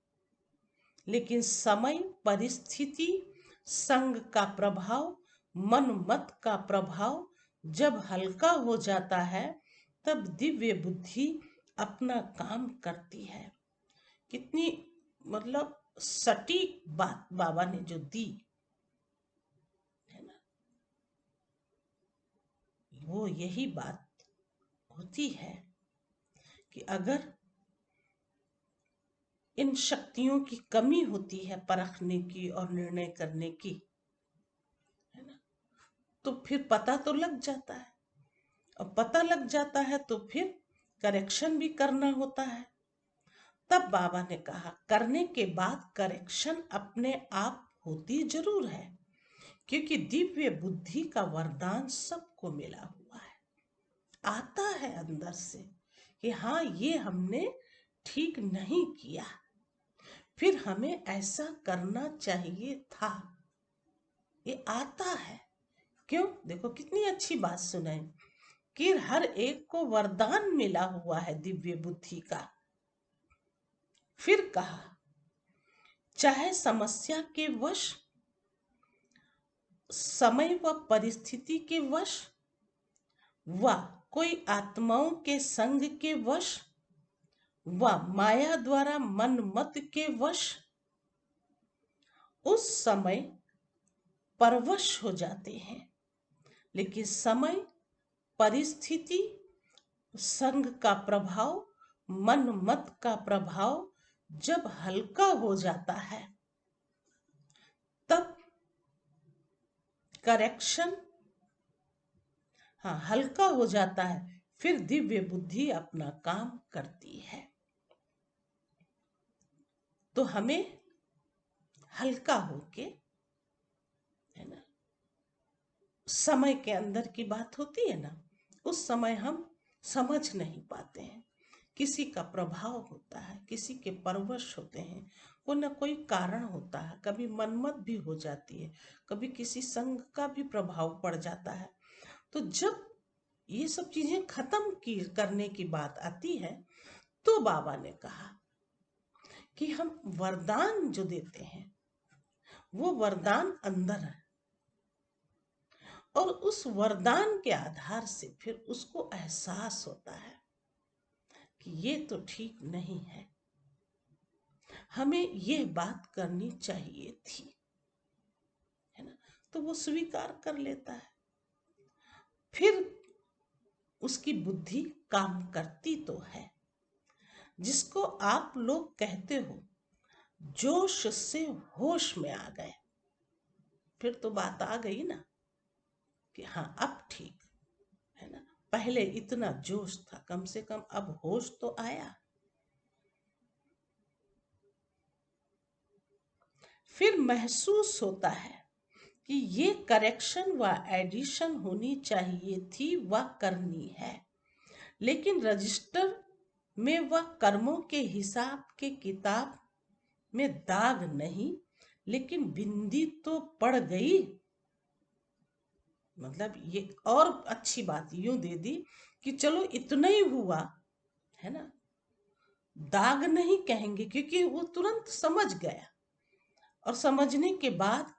लेकिन समय, परिस्थिति, संग का प्रभाव, मन मत का प्रभाव जब हल्का हो जाता है, तब दिव्य बुद्धि अपना काम करती है। कितनी मतलब सटीक बात बाबा ने जो दी है ना, वो यही बात होती है कि अगर इन शक्तियों की कमी होती है परखने की और निर्णय करने की, है ना, तो फिर पता तो लग जाता है, और पता लग जाता है तो फिर करेक्शन भी करना होता है। तब बाबा ने कहा करने के बाद करेक्शन अपने आप होती जरूर है, क्योंकि दिव्य बुद्धि का वरदान सबको मिला हुआ है। आता है अंदर से कि हाँ ये हमने ठीक नहीं किया, फिर हमें ऐसा करना चाहिए था, ये आता है। क्यों? देखो कितनी अच्छी बात सुनाई कि हर एक को वरदान मिला हुआ है दिव्य बुद्धि का। फिर कहा चाहे समस्या के वश, समय व परिस्थिति के वश, व कोई आत्माओं के संग के वश, व माया द्वारा मन मत के वश, उस समय परवश हो जाते हैं। लेकिन समय, परिस्थिति, संग का प्रभाव, मन मत का प्रभाव जब हल्का हो जाता है, तब करेक्शन, हाँ हल्का हो जाता है, फिर दिव्य बुद्धि अपना काम करती है। तो हमें हल्का होके, है ना, समय के अंदर की बात होती है ना, उस समय हम समझ नहीं पाते हैं, किसी का प्रभाव होता है, किसी के परवश होते हैं, कोई ना कोई कारण होता है, कभी मनमत भी हो जाती है, कभी किसी संग का भी प्रभाव पड़ जाता है। तो जब ये सब चीजें खत्म करने की बात आती है, तो बाबा ने कहा कि हम वरदान जो देते हैं वो वरदान अंदर है, और उस वरदान के आधार से फिर उसको एहसास होता है कि ये तो ठीक नहीं है, हमें ये बात करनी चाहिए थी, है ना, तो वो स्वीकार कर लेता है। फिर उसकी बुद्धि काम करती तो है, जिसको आप लोग कहते हो जोश से होश में आ गए। फिर तो बात आ गई ना कि हाँ अब ठीक है ना, पहले इतना जोश था, कम से कम अब होश तो आया। फिर महसूस होता है कि ये करेक्शन व एडिशन होनी चाहिए थी व करनी है, लेकिन रजिस्टर में वह कर्मों के हिसाब के किताब में दाग नहीं, लेकिन बिंदी तो पड़ गई। मतलब ये और अच्छी बात यूं दे दी कि चलो इतना ही हुआ, है ना, दाग नहीं कहेंगे क्योंकि वो तुरंत समझ गया, और समझने के बाद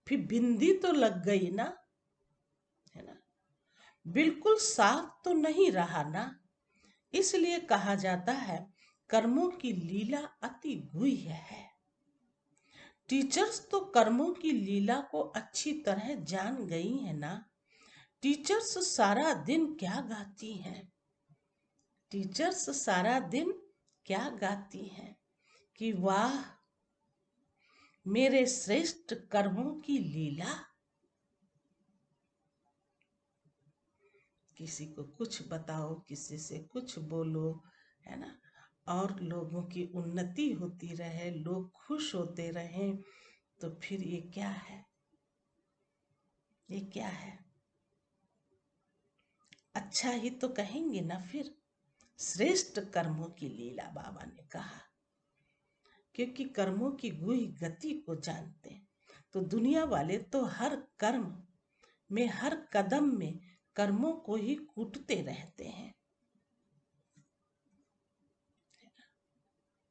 फिर बिंदी तो लग गई ना, है ना, बिल्कुल साफ तो नहीं रहा ना। इसलिए कहा जाता है कर्मों की लीला अति गुह्य है। टीचर्स तो कर्मों की लीला को अच्छी तरह जान गई है ना। टीचर्स सारा दिन क्या गाती हैं, टीचर्स सारा दिन क्या गाती हैं कि वाह मेरे श्रेष्ठ कर्मों की लीला। किसी को कुछ बताओ, किसी से कुछ बोलो, है ना, और लोगों की उन्नति होती रहे, लोग खुश होते रहें, तो फिर ये क्या है, ये क्या है? अच्छा ही तो कहेंगे ना। फिर श्रेष्ठ कर्मों की लीला बाबा ने कहा, क्योंकि कर्मों की गुही गति को जानते हैं। तो दुनिया वाले तो हर कर्म में, हर कदम में कर्मों को ही कूटते रहते हैं।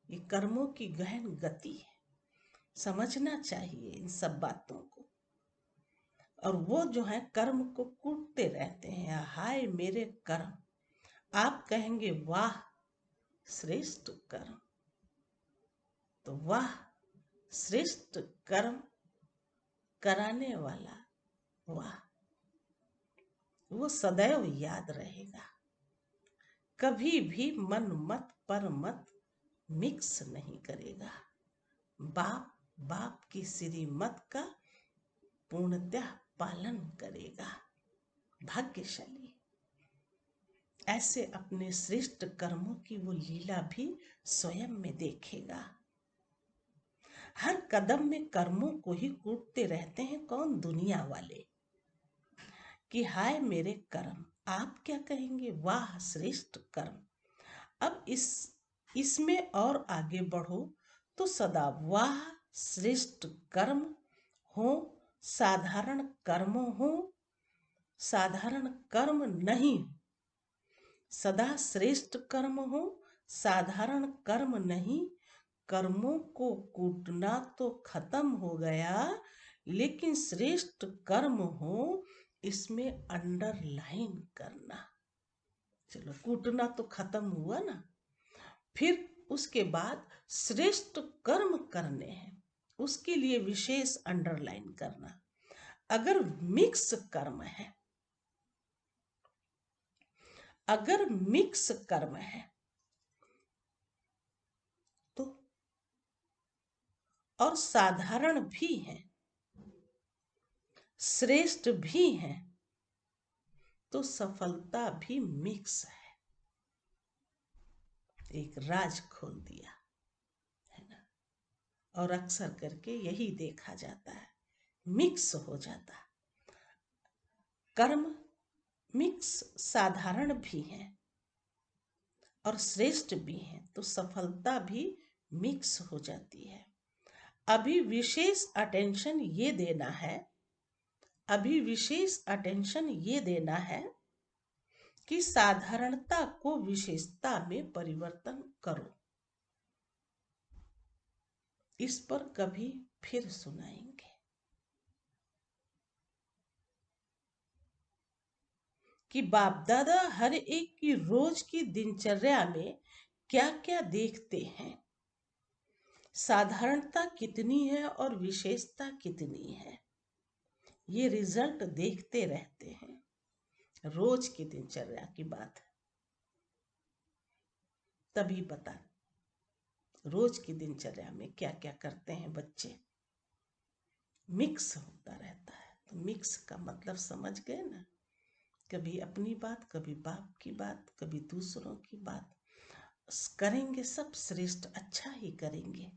ये कर्मों की गहन गति है, समझना चाहिए इन सब बातों को। और वो जो है कर्म को कूटते रहते हैं, हाय मेरे कर्म। आप कहेंगे वाह श्रेष्ठ कर्म, तो वाह श्रेष्ठ कर्म कराने वाला, वाह, वो सदैव याद रहेगा। कभी भी मन मत पर मत मिक्स नहीं करेगा। बाप बाप की श्रीमत का पूर्णतः पालन करेगा। भाग्यशाली ऐसे अपने श्रेष्ठ कर्मों की वो लीला भी स्वयं में देखेगा। हर कदम में कर्मों को ही कूटते रहते हैं कौन? दुनिया वाले, कि हाय मेरे कर्म। आप क्या कहेंगे? वाह श्रेष्ठ कर्म। अब इसमें और आगे बढ़ो तो सदा वाह श्रेष्ठ कर्म हो, साधारण कर्म हो, साधारण कर्म नहीं। सदा श्रेष्ठ कर्म हो, साधारण कर्म नहीं। कर्मों को कूटना तो खत्म हो गया, लेकिन श्रेष्ठ कर्म हो इसमें अंडरलाइन करना। चलो कूटना तो खत्म हुआ ना, फिर उसके बाद श्रेष्ठ कर्म करने हैं, उसके लिए विशेष अंडरलाइन करना। अगर मिक्स कर्म है, अगर मिक्स कर्म है तो, और साधारण भी है, श्रेष्ठ भी है, तो सफलता भी मिक्स है। एक राज खोल दिया है ना। और अक्सर करके यही देखा जाता है, मिक्स हो जाता। कर्म मिक्स साधारण भी है और श्रेष्ठ भी है, तो सफलता भी मिक्स हो जाती है। अभी विशेष अटेंशन ये देना है, अभी विशेष अटेंशन ये देना है कि साधारणता को विशेषता में परिवर्तन करो। इस पर कभी फिर सुनाएंगे। कि बाप दादा हर एक की रोज की दिनचर्या में क्या क्या देखते हैं, साधारणता कितनी है और विशेषता कितनी है, ये रिजल्ट देखते रहते हैं। रोज की दिनचर्या की बात है, तभी बता रोज की दिनचर्या में क्या क्या करते हैं बच्चे। मिक्स होता रहता है, तो मिक्स का मतलब समझ गए ना। कभी अपनी बात, कभी बाप की बात, कभी दूसरों की बात करेंगे, सब श्रेष्ठ अच्छा ही करेंगे,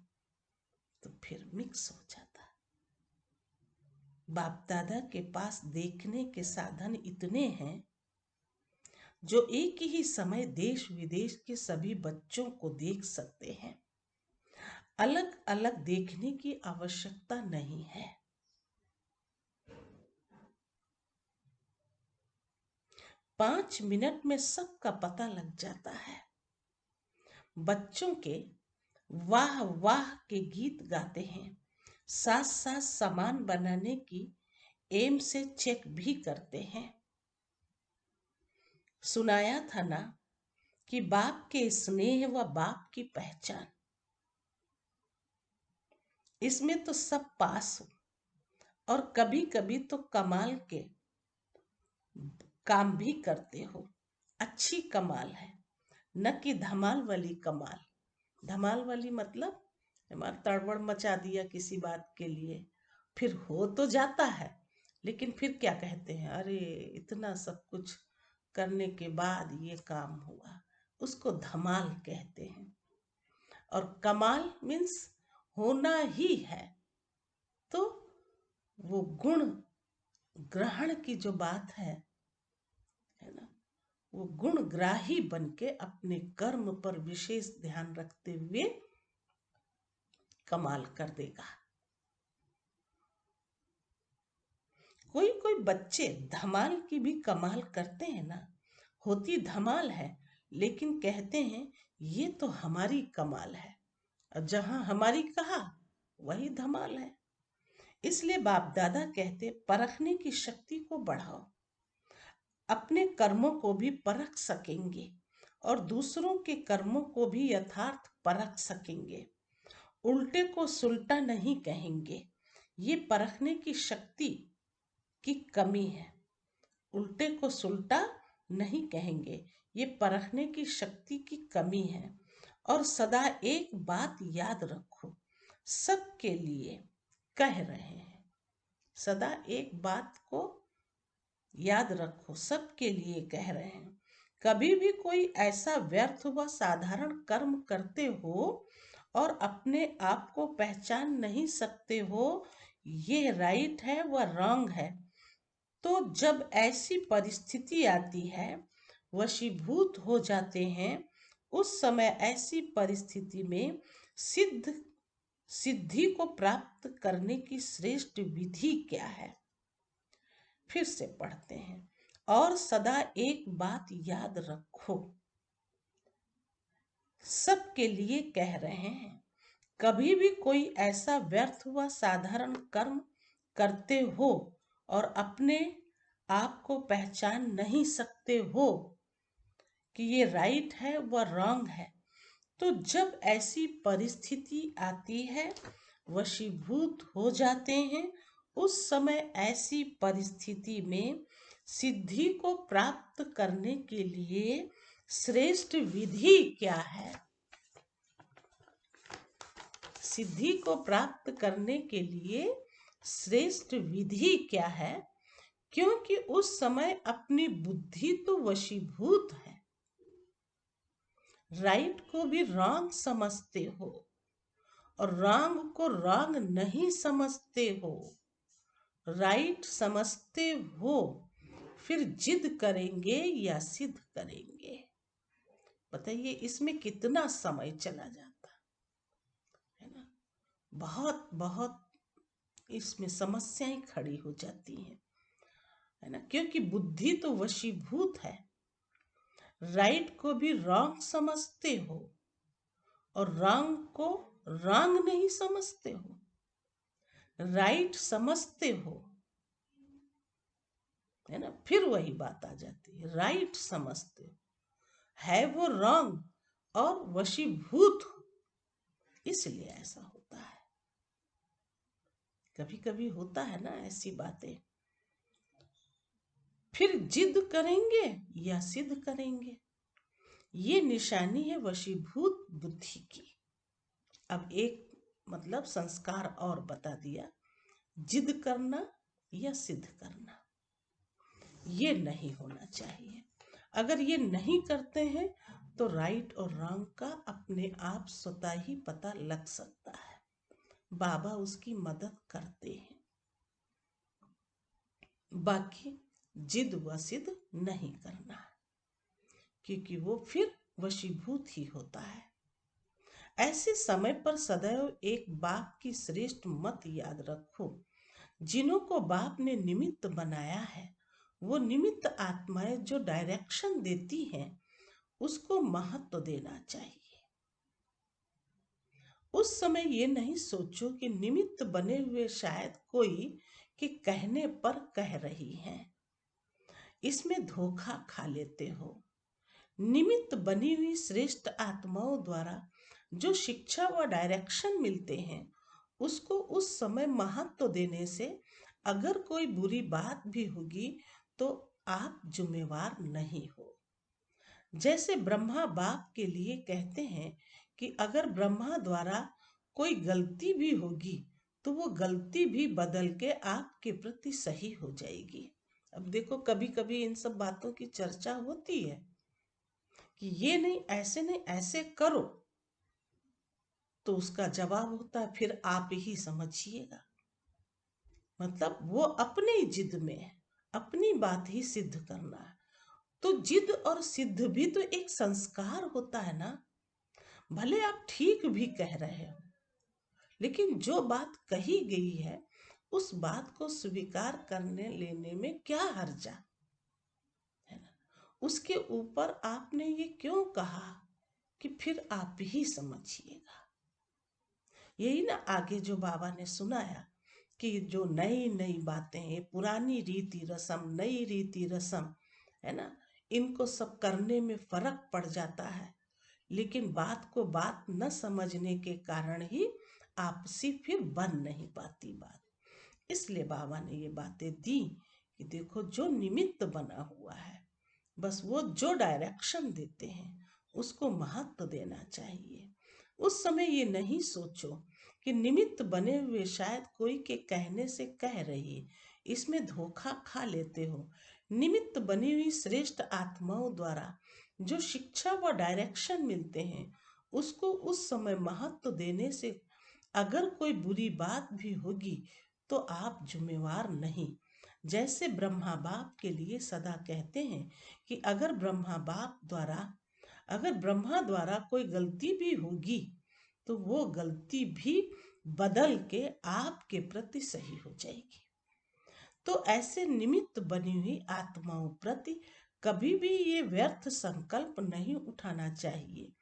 तो फिर मिक्स हो जाता। बाप दादा के पास देखने के साधन इतने हैं जो एक ही समय देश विदेश के सभी बच्चों को देख सकते हैं। अलग अलग देखने की आवश्यकता नहीं है। 5 मिनट में सबका पता लग जाता है। बच्चों के वाह वाह के गीत गाते हैं, साथ साथ सामान बनाने की एम से चेक भी करते हैं। सुनाया था ना कि बाप के स्नेह व बाप की पहचान, इसमें तो सब पास हो। और कभी कभी तो कमाल के काम भी करते हो। अच्छी कमाल है, न कि धमाल वाली कमाल। धमाल वाली मतलब हमारा तड़बड़ मचा दिया किसी बात के लिए, फिर हो तो जाता है, लेकिन फिर क्या कहते हैं, अरे इतना सब कुछ करने के बाद ये काम हुआ, उसको धमाल कहते हैं। और कमाल मीन्स होना ही है, तो वो गुण ग्रहण की जो बात है ना, वो गुणग्राही बन के अपने कर्म पर विशेष ध्यान रखते हुए कमाल कर देगा। कोई कोई बच्चे धमाल की भी कमाल करते हैं ना, होती धमाल है, लेकिन कहते हैं ये तो हमारी कमाल है। और जहां हमारी कहा वही धमाल है। इसलिए बाप दादा कहते परखने की शक्ति को बढ़ाओ, अपने कर्मों को भी परख सकेंगे और दूसरों के कर्मों को भी यथार्थ परख सकेंगे। उल्टे को सुलटा नहीं कहेंगे, ये परखने की शक्ति की कमी है। उल्टे को सुलटा नहीं कहेंगे, ये परखने की शक्ति की कमी है। और सदा एक बात याद रखो, सबके लिए कह रहे हैं, सदा एक बात को याद रखो, सबके लिए कह रहे हैं। कभी भी कोई ऐसा व्यर्थ व साधारण कर्म करते हो और अपने आप को पहचान नहीं सकते हो ये राइट है व रॉन्ग है, तो जब ऐसी परिस्थिति आती है वशीभूत हो जाते हैं। उस समय ऐसी परिस्थिति में सिद्धि को प्राप्त करने की श्रेष्ठ विधि क्या है? फिर से पढ़ते हैं। और सदा एक बात याद रखो, सबके लिए कह रहे हैं। कभी भी कोई ऐसा व्यर्थ व साधारण कर्म करते हो और अपने आप को पहचान नहीं सकते हो कि ये राइट है व रॉन्ग है, तो जब ऐसी परिस्थिति आती है वशीभूत हो जाते हैं। उस समय ऐसी परिस्थिति में सिद्धि को प्राप्त करने के लिए श्रेष्ठ विधि क्या है? सिद्धि को प्राप्त करने के लिए श्रेष्ठ विधि क्या है? क्योंकि उस समय अपनी बुद्धि तो वशीभूत है, राइट को भी रॉन्ग समझते हो और रॉन्ग को रॉन्ग नहीं समझते हो, राइट समझते हो, फिर जिद करेंगे या सिद्ध करेंगे। बताइए इसमें कितना समय चला जाता है ना। बहुत बहुत इसमें समस्याएं खड़ी हो जाती हैं, है ना, क्योंकि बुद्धि तो वशीभूत है, राइट को भी रॉन्ग समझते हो और रॉन्ग को रॉन्ग नहीं समझते हो, राइट समझते हो, है ना। फिर वही बात आ जाती है, राइट समझते हो, है वो रॉन्ग और वशीभूत हो, इसलिए ऐसा होता है। कभी कभी होता है ना ऐसी बातें। फिर जिद करेंगे या सिद्ध करेंगे, ये निशानी है वशीभूत बुद्धि की। अब एक मतलब संस्कार और बता दिया, जिद करना या सिद्ध करना ये नहीं होना चाहिए। अगर ये नहीं करते हैं तो राइट और रॉन्ग का अपने आप स्वतः ही पता लग सकता है, बाबा उसकी मदद करते हैं। बाकी जिद व सिद्ध नहीं करना, क्योंकि वो फिर वशीभूत ही होता है। ऐसे समय पर सदैव एक बाप की श्रेष्ठ मत याद रखो। जिन्हों को बाप ने निमित्त बनाया है, वो निमित्त आत्माएं जो डायरेक्शन देती हैं उसको महत्व देना चाहिए। उस समय ये नहीं सोचो कि निमित्त बने हुए शायद कोई के कहने पर कह रही हैं, इसमें धोखा खा लेते हो। निमित्त बनी हुई श्रेष्ठ आत्माओं द्वारा जो शिक्षा व डायरेक्शन मिलते हैं उसको उस समय महत्व देने से अगर कोई बुरी बात भी होगी तो आप जिम्मेवार नहीं हो। जैसे ब्रह्मा बाप के लिए कहते हैं कि अगर ब्रह्मा द्वारा कोई गलती भी होगी तो वो गलती भी बदल के आपके प्रति सही हो जाएगी। अब देखो कभी कभी इन सब बातों की चर्चा होती है कि ये नहीं ऐसे करो, तो उसका जवाब होता है फिर आप ही समझिएगा। मतलब वो अपनी जिद में अपनी बात ही सिद्ध करना है। तो जिद और सिद्ध भी तो एक संस्कार होता है ना। भले आप ठीक भी कह रहे हो, लेकिन जो बात कही गई है उस बात को स्वीकार करने लेने में क्या हर्जा है ना। उसके ऊपर आपने ये क्यों कहा कि फिर आप ही समझिएगा। यही ना आगे जो बाबा ने सुनाया कि जो नई नई बातें हैं, पुरानी रीति रस्म, नई रीति रस्म, है ना, इनको सब करने में फर्क पड़ जाता है, लेकिन बात को बात न समझने के कारण ही आपसी फिर बन नहीं पाती बात। इसलिए बाबा ने ये बातें दी कि देखो जो निमित्त बना हुआ है, बस वो जो डायरेक्शन देते हैं उसको महत्व देना चाहिए। उस समय ये नहीं सोचो कि निमित्त बने हुए शायद कोई के कहने से कह रही, इसमें धोखा खा लेते हो। निमित्त बनी हुई श्रेष्ठ आत्माओं द्वारा जो शिक्षा व डायरेक्शन मिलते हैं उसको उस समय महत्व देने से अगर कोई बुरी बात भी होगी तो आप जिम्मेवार नहीं। जैसे ब्रह्मा बाप के लिए सदा कहते हैं कि अगर ब्रह्मा द्वारा कोई गलती भी होगी तो वो गलती भी बदल के आपके प्रति सही हो जाएगी। तो ऐसे निमित्त बनी हुई आत्माओं प्रति कभी भी ये व्यर्थ संकल्प नहीं उठाना चाहिए।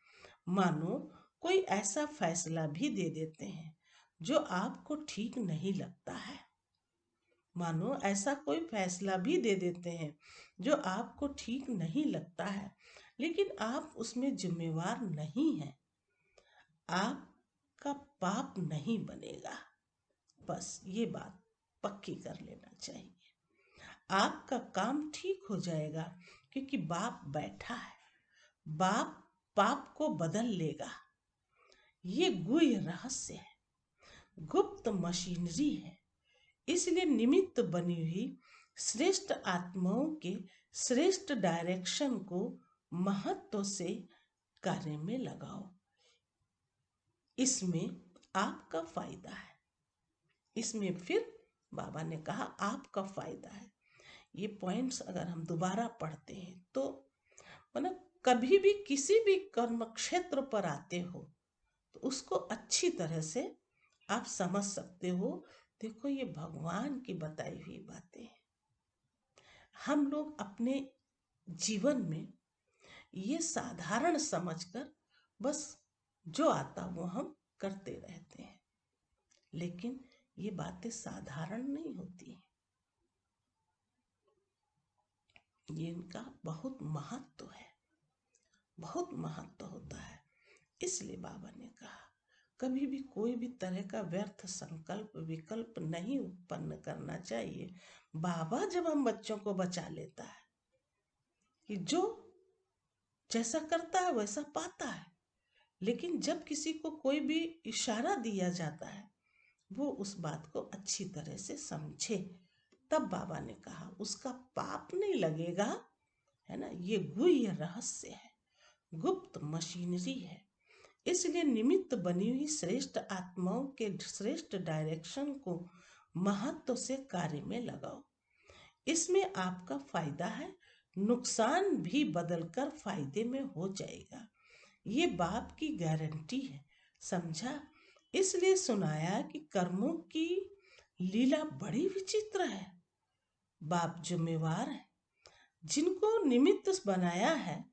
मानो कोई ऐसा फैसला भी दे देते हैं जो आपको ठीक नहीं लगता है, मानो ऐसा कोई फैसला भी दे देते हैं जो आपको ठीक नहीं लगता है, लेकिन आप उसमें जिम्मेवार नहीं हैं, आपका पाप नहीं बनेगा। बस ये बात पक्की कर लेना चाहिए। आपका काम ठीक हो जाएगा क्योंकि बाप बैठा है, बाप पाप को बदल लेगा। ये गुह्य रहस्य है, गुप्त मशीनरी है। इसलिए निमित्त बनी हुई श्रेष्ठ आत्माओं के श्रेष्ठ डायरेक्शन को महत्व से कार्य में लगाओ। इसमें आपका फायदा है। इसमें फिर बाबा ने कहा आपका फायदा है। ये पॉइंट्स अगर हम दोबारा पढ़ते हैं तो मतलब कभी भी किसी भी कर्म क्षेत्र पर आते हो तो उसको अच्छी तरह से आप समझ सकते हो। देखो ये भगवान की बताई हुई बातें हैं। हम लोग अपने जीवन में ये साधारण समझकर बस जो आता वो हम करते रहते हैं, लेकिन ये बातें साधारण नहीं होती हैं। ये इनका बहुत महत्व है, बहुत महत्व होता है। इसलिए बाबा ने कहा कभी भी कोई भी तरह का व्यर्थ संकल्प विकल्प नहीं उत्पन्न करना चाहिए। बाबा जब हम बच्चों को बचा लेता है कि जो जैसा करता है वैसा पाता है, लेकिन जब किसी को कोई भी इशारा दिया जाता है वो उस बात को अच्छी तरह से समझे, तब बाबा ने कहा उसका पाप नहीं लगेगा, है ना। ये गुह्य रहस्य है, गुप्त मशीनरी है। इसलिए निमित्त बनी हुई श्रेष्ठ आत्माओं के श्रेष्ठ डायरेक्शन को महत्व से कार्य में लगाओ। इसमें आपका फायदा है, नुकसान भी बदलकर फायदे में हो जाएगा। ये बाप की गारंटी है, समझा। इसलिए सुनाया कि कर्मों की लीला बड़ी विचित्र है। बाप जिम्मेवार है, जिनको निमित्त बनाया है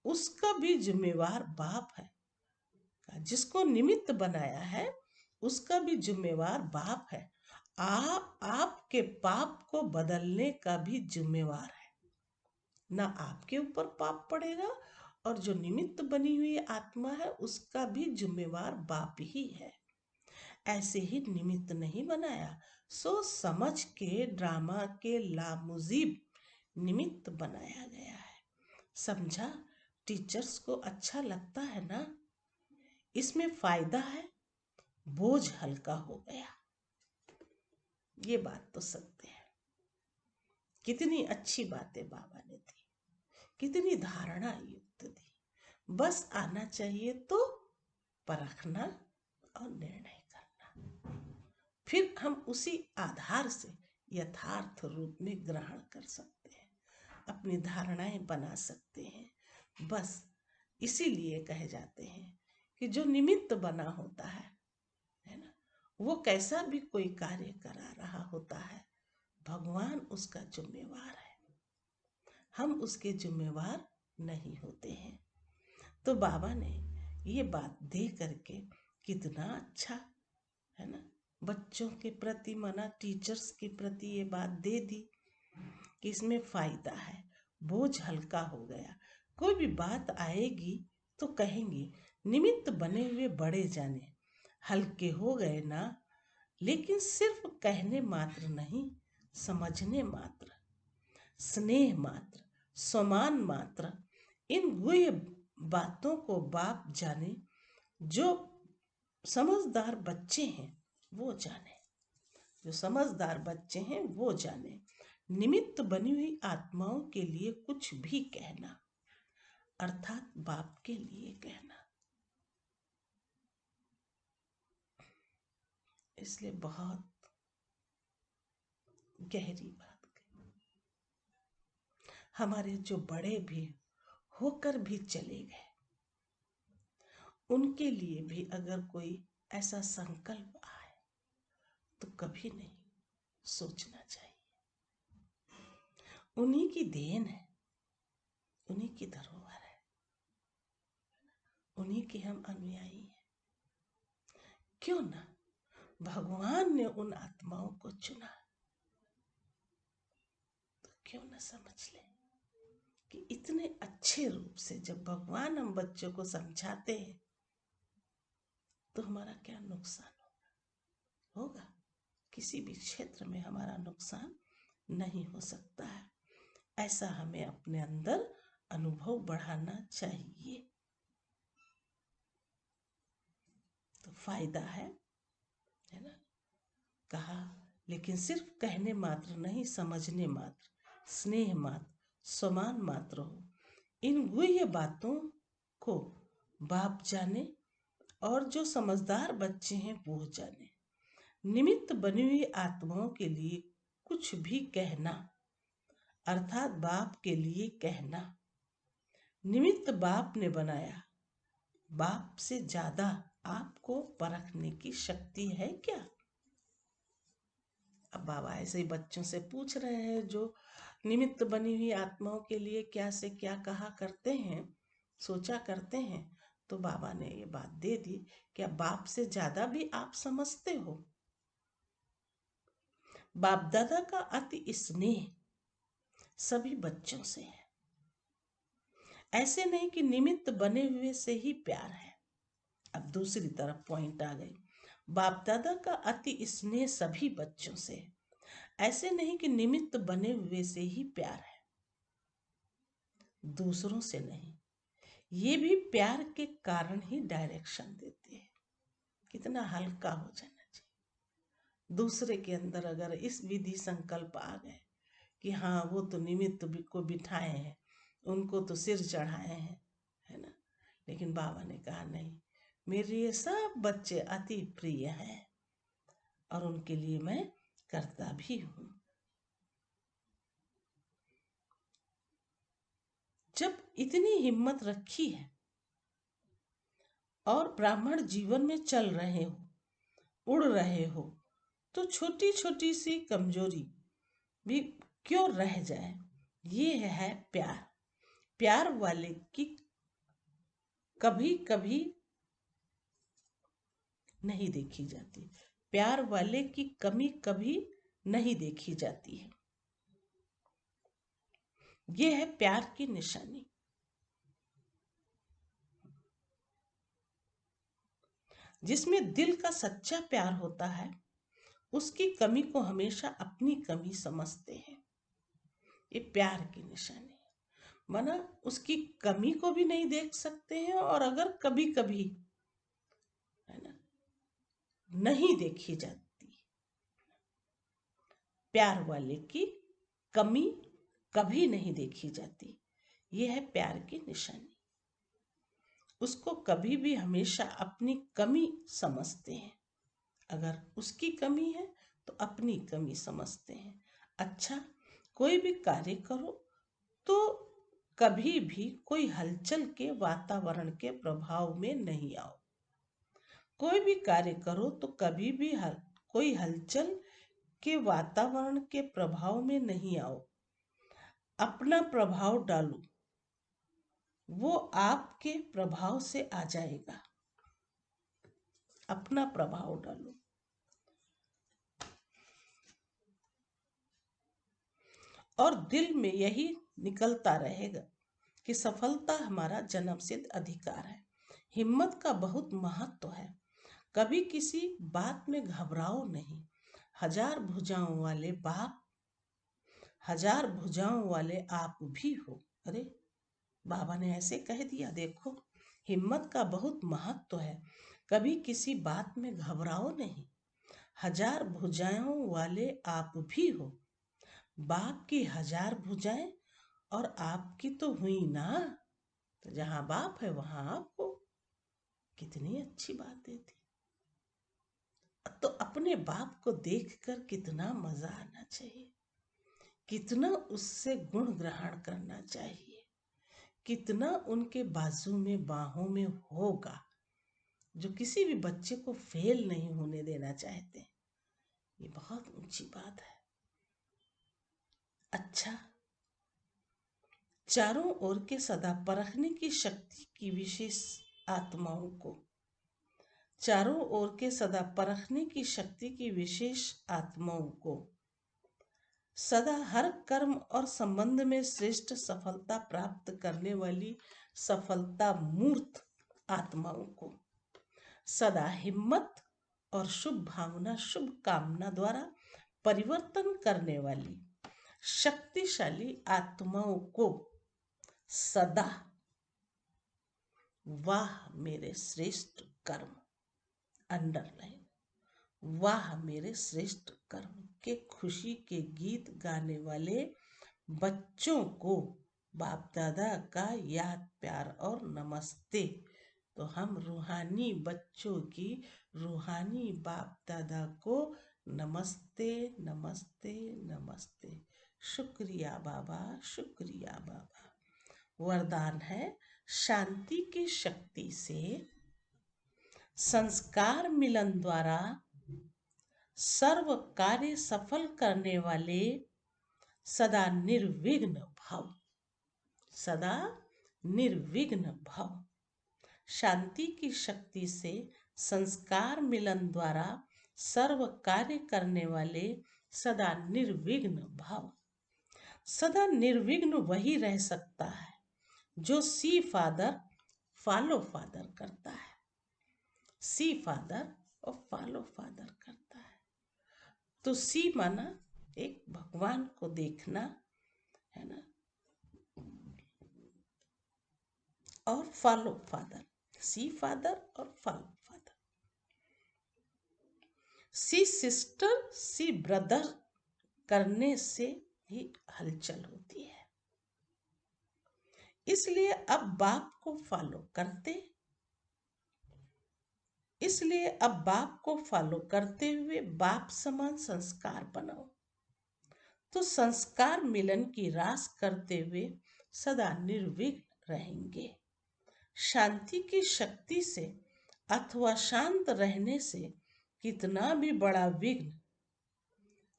उसका भी जिम्मेवार बाप है। जिसको निमित्त बनाया है उसका भी जिम्मेवार बाप है। आपके पाप को बदलने का भी जिम्मेवार है। ना आपके ऊपर पाप पड़ेगा और जो निमित्त बनी हुई आत्मा है उसका भी जिम्मेवार बाप ही है। ऐसे ही निमित्त नहीं बनाया, सोच समझ के ड्रामा के लामुजीब निमित्त बनाया गया है, समझा। टीचर्स को अच्छा लगता है ना, इसमें फायदा है, बोझ हल्का हो गया। ये बात तो सत्य है। कितनी अच्छी बातें बाबा ने दी, कितनी धारणा युक्त दी। बस आना चाहिए तो परखना और निर्णय करना, फिर हम उसी आधार से यथार्थ रूप में ग्रहण कर सकते हैं, अपनी धारणाएं बना सकते हैं। बस इसीलिए कहे जाते हैं कि जो निमित्त बना होता है ना, वो कैसा भी कोई कार्य करा रहा होता है, भगवान उसका जिम्मेवार है, हम उसके जिम्मेवार नहीं होते हैं। तो बाबा ने ये बात दे करके कितना अच्छा है ना। बच्चों के प्रति माना टीचर्स के प्रति ये बात दे दी कि इसमें फायदा है, बोझ हल्का हो गया। कोई भी बात आएगी तो कहेंगे निमित्त बने हुए बड़े जाने, हल्के हो गए ना। लेकिन सिर्फ कहने मात्र नहीं, समझने मात्र, स्नेह मात्र, सम्मान मात्र, इन गुह्य बातों को बाप जाने। जो समझदार बच्चे हैं वो जाने, जो समझदार बच्चे हैं वो जाने। निमित्त बनी हुई आत्माओं के लिए कुछ भी कहना, अर्थात बाप के लिए कहना। इसलिए बहुत गहरी बात कही। हमारे जो बड़े भी होकर भी चले गए, उनके लिए भी अगर कोई ऐसा संकल्प आए तो कभी नहीं सोचना चाहिए। उन्हीं की देन है, उन्हीं की धरोहर है, उन्हीं के हम अनुयायी हैं। क्यों ना भगवान ने उन आत्माओं को चुना, तो क्यों ना समझ ले कि इतने अच्छे रूप से जब भगवान हम बच्चों को समझाते हैं तो हमारा क्या नुकसान होगा। किसी भी क्षेत्र में हमारा नुकसान नहीं हो सकता है। ऐसा हमें अपने अंदर अनुभव बढ़ाना चाहिए। तो फायदा है ना। कहा लेकिन सिर्फ कहने मात्र नहीं, समझने मात्र, स्नेह मात्र, सम्मान मात्र हो। इन गुह्य बातों को बाप जाने और जो समझदार बच्चे हैं वो जाने। निमित्त बनी हुई आत्माओं के लिए कुछ भी कहना, अर्थात बाप के लिए कहना। निमित्त बाप ने बनाया, बाप से ज्यादा आपको परखने की शक्ति है क्या। अब बाबा ऐसे ही बच्चों से पूछ रहे हैं जो निमित्त बनी हुई आत्माओं के लिए क्या से क्या कहा करते हैं, सोचा करते हैं। तो बाबा ने ये बात दे दी कि अब बाप से ज्यादा भी आप समझते हो। बाप दादा का अति स्नेह सभी बच्चों से है। ऐसे नहीं कि निमित्त बने हुए से ही प्यार है। अब दूसरी तरफ पॉइंट आ गई। बाप दादा का अति स्नेह सभी बच्चों से है। ऐसे नहीं कि निमित्त बने हुए से ही प्यार है, दूसरों से नहीं। ये भी प्यार के कारण ही डायरेक्शन देते हैं। कितना हल्का हो जाना चाहिए। दूसरे के अंदर अगर इस विधि संकल्प आ गए कि हाँ वो तो निमित्त को बिठाए हैं, उनको तो सिर चढ़ाए हैं, है ना। लेकिन बाबा ने कहा नहीं, मेरे ये सब बच्चे अति प्रिय हैं और उनके लिए मैं करता भी हूं। जब इतनी हिम्मत रखी है और ब्राह्मण जीवन में चल रहे हो, उड़ रहे हो, तो छोटी छोटी सी कमजोरी भी क्यों रह जाए। ये है प्यार। प्यार वाले की कभी कभी नहीं देखी जाती, प्यार वाले की कमी कभी नहीं देखी जाती है। यह है प्यार की निशानी। जिसमें दिल का सच्चा प्यार होता है, उसकी कमी को हमेशा अपनी कमी समझते हैं। ये प्यार की निशानी है। माना उसकी कमी को भी नहीं देख सकते हैं, और अगर कभी कभी है ना नहीं देखी जाती, प्यार वाले की कमी कभी नहीं देखी जाती। यह है प्यार की निशानी। उसको कभी भी हमेशा अपनी कमी समझते हैं। अगर उसकी कमी है तो अपनी कमी समझते हैं। अच्छा, कोई भी कार्य करो तो कभी भी कोई हलचल के वातावरण के प्रभाव में नहीं आओ। कोई भी कार्य करो तो कभी भी कोई हलचल के वातावरण के प्रभाव में नहीं आओ। अपना प्रभाव डालो, वो आपके प्रभाव से आ जाएगा। अपना प्रभाव डालो, और दिल में यही निकलता रहेगा कि सफलता हमारा जन्मसिद्ध अधिकार है। हिम्मत का बहुत महत्व है। कभी किसी बात में घबराओ नहीं। हजार भुजाओं वाले बाप, हजार भुजाओं वाले आप भी हो। अरे बाबा ने ऐसे कह दिया। देखो, हिम्मत का बहुत महत्व है। कभी किसी बात में घबराओ नहीं। हजार भुजाओं वाले आप भी हो। बाप की हजार भुजाएं और आपकी तो हुई ना, तो जहां बाप है वहां आप हो। कितनी अच्छी बातें थी। तो अपने बाप को देखकर कितना मजा आना चाहिए, कितना उससे गुण ग्रहण करना चाहिए, कितना उनके बाजू में बाहों में होगा, जो किसी भी बच्चे को फेल नहीं होने देना चाहते। ये बहुत ऊंची बात है। अच्छा, चारों ओर के सदा परखने की शक्ति की विशेष आत्माओं को, चारों ओर के सदा परखने की शक्ति की विशेष आत्माओं को, सदा हर कर्म और संबंध में श्रेष्ठ सफलता प्राप्त करने वाली सफलता मूर्त आत्माओं को, सदा हिम्मत और शुभ भावना शुभ कामना द्वारा परिवर्तन करने वाली शक्तिशाली आत्माओं को सदा वाह मेरे श्रेष्ठ कर्म, अंडरलाइन, वाह मेरे श्रेष्ठ कर्म के खुशी के गीत गाने वाले बच्चों को बाप दादा का याद प्यार और नमस्ते। तो हम रूहानी बच्चों की रूहानी बाप दादा को नमस्ते नमस्ते नमस्ते। शुक्रिया बाबा, शुक्रिया बाबा। वरदान है, शांति की शक्ति से संस्कार मिलन द्वारा सर्व कार्य सफल करने वाले सदा निर्विघ्न भव, सदा निर्विघ्न भव। शांति की शक्ति से संस्कार मिलन द्वारा सर्व कार्य करने वाले सदा निर्विघ्न भव। सदा निर्विघ्न वही रह सकता है जो सी फादर फॉलो फादर करता है, सी फादर और फॉलो फादर करता है। तो सी माना एक भगवान को देखना है ना, और फॉलो फादर, सी फादर और फॉलो फादर। सी सिस्टर सी ब्रदर करने से ही हलचल होती है। इसलिए अब बाप को फॉलो करते, इसलिए अब बाप को फॉलो करते हुए बाप समान संस्कार बनाओ। तो संस्कार मिलन की रास करते हुए सदा निर्विघ्न रहेंगे। शांति की शक्ति से अथवा शांत रहने से कितना भी बड़ा विघ्न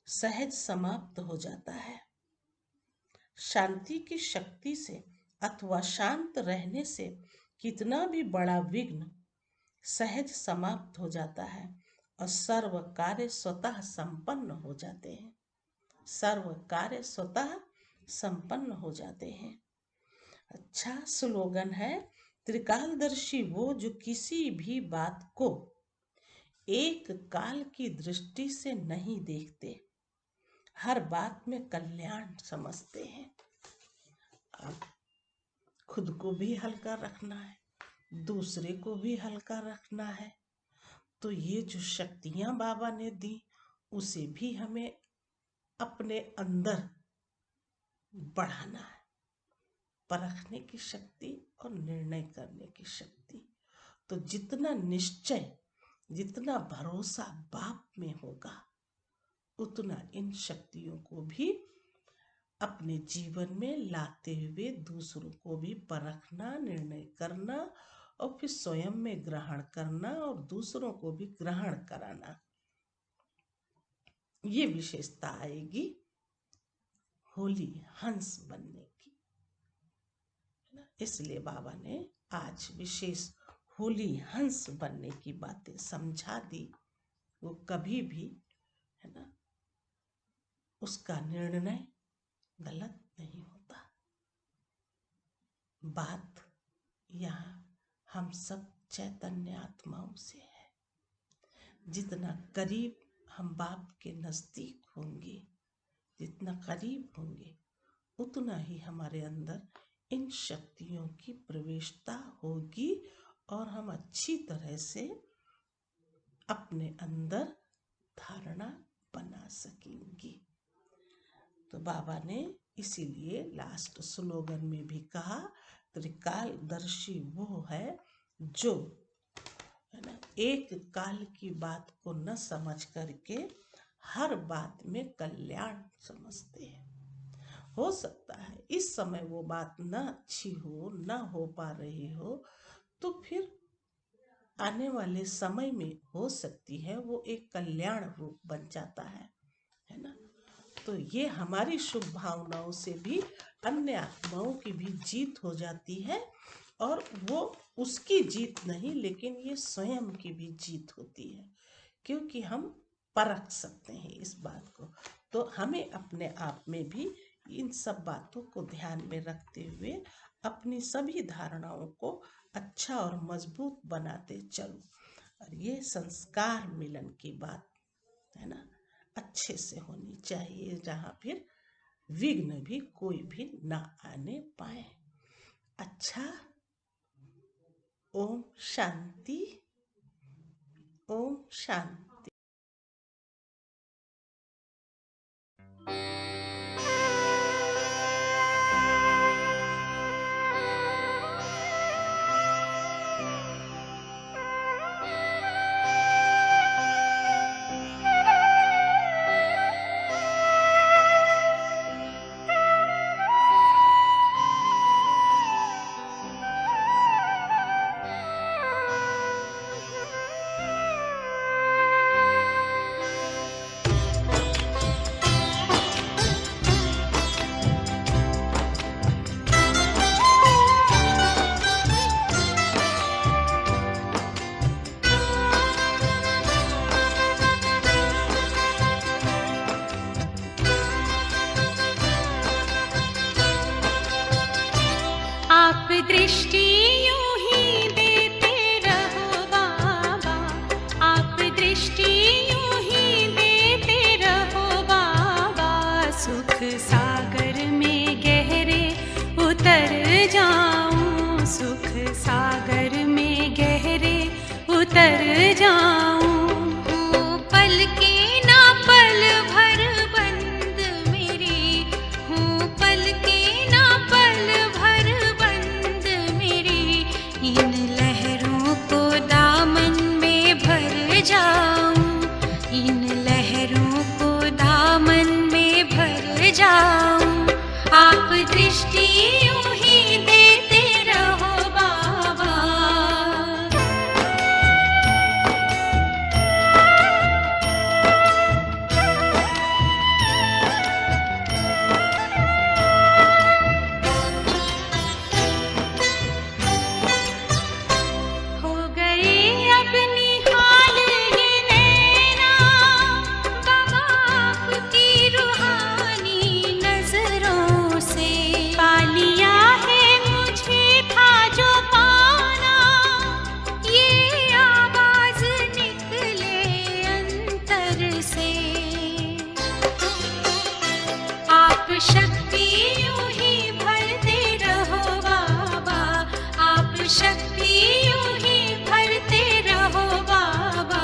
सहज समाप्त हो जाता है। शांति की शक्ति से अथवा शांत रहने से कितना भी बड़ा विघ्न सहज समाप्त हो जाता है और सर्व कार्य स्वतः संपन्न हो जाते हैं, सर्व कार्य स्वतः संपन्न हो जाते हैं। अच्छा स्लोगन है, त्रिकालदर्शी वो जो किसी भी बात को एक काल की दृष्टि से नहीं देखते, हर बात में कल्याण समझते हैं। अब खुद को भी हल्का रखना है, दूसरे को भी हल्का रखना है। तो ये जो शक्तियां बाबा ने दी उसे भी हमें अपने अंदर बढ़ाना है। परखने की शक्ति और निर्णय करने की शक्ति। तो जितना निश्चय, जितना भरोसा बाप में होगा, उतना इन शक्तियों को भी अपने जीवन में लाते हुए दूसरों को भी परखना, निर्णय करना और फिर स्वयं में ग्रहण करना और दूसरों को भी ग्रहण कराना। ये विशेषता आएगी होली हंस बनने की। इसलिए बाबा ने आज विशेष होली हंस बनने की बातें समझा दी। वो कभी भी है ना उसका निर्णय गलत नहीं होता। बात यहाँ हम सब चैतन्य आत्माओं से है। जितना करीब हम बाप के नजदीक होंगे, जितना करीब होंगे, उतना ही हमारे अंदर इन शक्तियों की प्रवेशता होगी और हम अच्छी तरह से अपने अंदर धारणा बना सकेंगे। तो बाबा ने इसीलिए लास्ट स्लोगन में भी कहा, त्रिकालदर्शी वो है जो है ना एक काल की बात को न समझ करके हर बात में कल्याण समझते हैं। हो सकता है इस समय वो बात न अच्छी हो, न हो पा रही हो, तो फिर आने वाले समय में हो सकती है वो एक कल्याण रूप बन जाता है ना। तो ये हमारी शुभ भावनाओं से भी अन्य आत्माओं की भी जीत हो जाती है, और वो उसकी जीत नहीं, लेकिन ये स्वयं की भी जीत होती है, क्योंकि हम परख सकते हैं इस बात को। तो हमें अपने आप में भी इन सब बातों को ध्यान में रखते हुए अपनी सभी धारणाओं को अच्छा और मजबूत बनाते चलो। और ये संस्कार मिलन की बात है ना, अच्छे से होनी चाहिए, जहाँ फिर विघ्न भी कोई भी ना आने पाए। अच्छा, ओम शांति, ओम शांति। दृष्टि यूं ही देते रहो बाबा, आप दृष्टि यूं ही देते रहो बाबा। सुख सागर में गहरे उतर जाऊं, सुख सागर में गहरे उतर जाऊं। पल के ना पल भर बंद मेरी हूँ, पल के ना पल भर बंद मेरी। इन लहरों को दामन में भर जाऊं, इन लहरों को दामन में भर जाऊं। आप दृष्टि यूं ही देते रहो बाबा। हो गए अब निहाल ये नैना बाबा आपकी रूहानी नजरों से। पा लिया है मुझे था जो पाना, ये आवाज निकले अंतर से। आप शक्ति यूं ही भरते रहो बाबा, आप शक्ति यूं ही भरते रहो बाबा।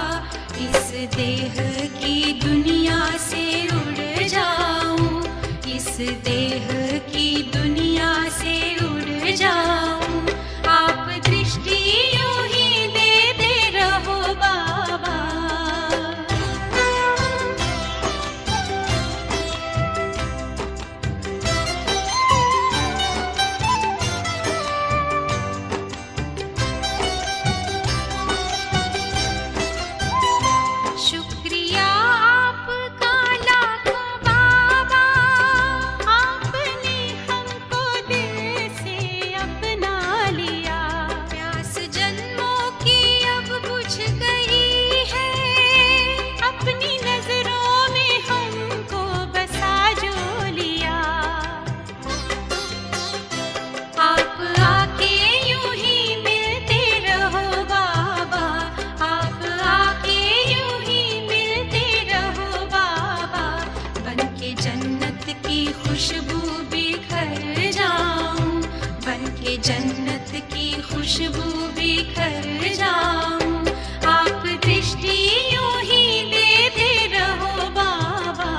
इस देह की दुनिया से उड़ जाऊं, इस देह की दुनिया से उड़ जाऊं। आप दृष्टि यूं ही देते रहो बाबा। शुक्रिया आपका लाखों बाबा, आप जन्नत की खुशबू बिखर जाऊं। आप दृष्टि यूं ही देते रहो बाबा।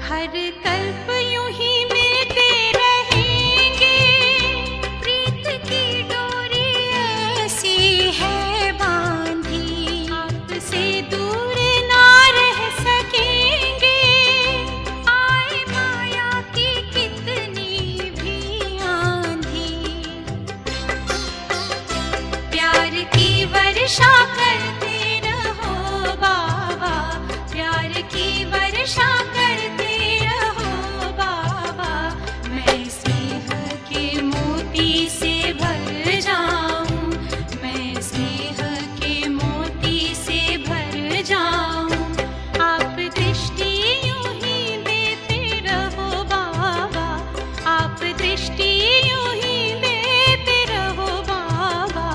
हर कल्प यूं ही मिलते रहेंगे, प्रीत की डोरी ऐसी है बांधी। आपसे दूर ना रह सकेंगे, आए माया की कितनी भी आंधी। प्यार की वर्षा करते रहो बाबा, प्यार की वर्षा करते रहो बाबा। मैं स्नेह के मोती से भर जाऊं, मैं स्नेह के मोती से भर जाऊं। आप दृष्टि यूं ही देते रहो बाबा, आप दृष्टि यूं ही देते रहो बाबा।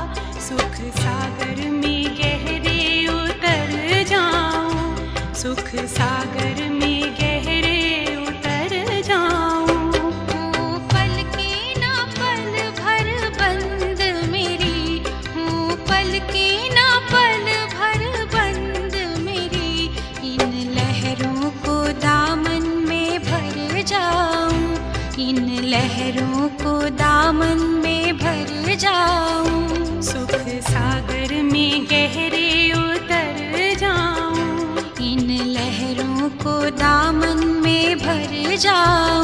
सुख सागर में गहरे उतर जाऊं, सुख सागर में गहरे उतर जाऊं। हूँ पल की ना पल भर बंद मेरी, हूँ पल की ना पल भर बंद मेरी। इन लहरों को दामन में भर जाऊं, इन लहरों को दामन में भर जाऊं। सुख सागर में गहरे उतर जाऊं, इन लहरों को दामन में भर जाऊं।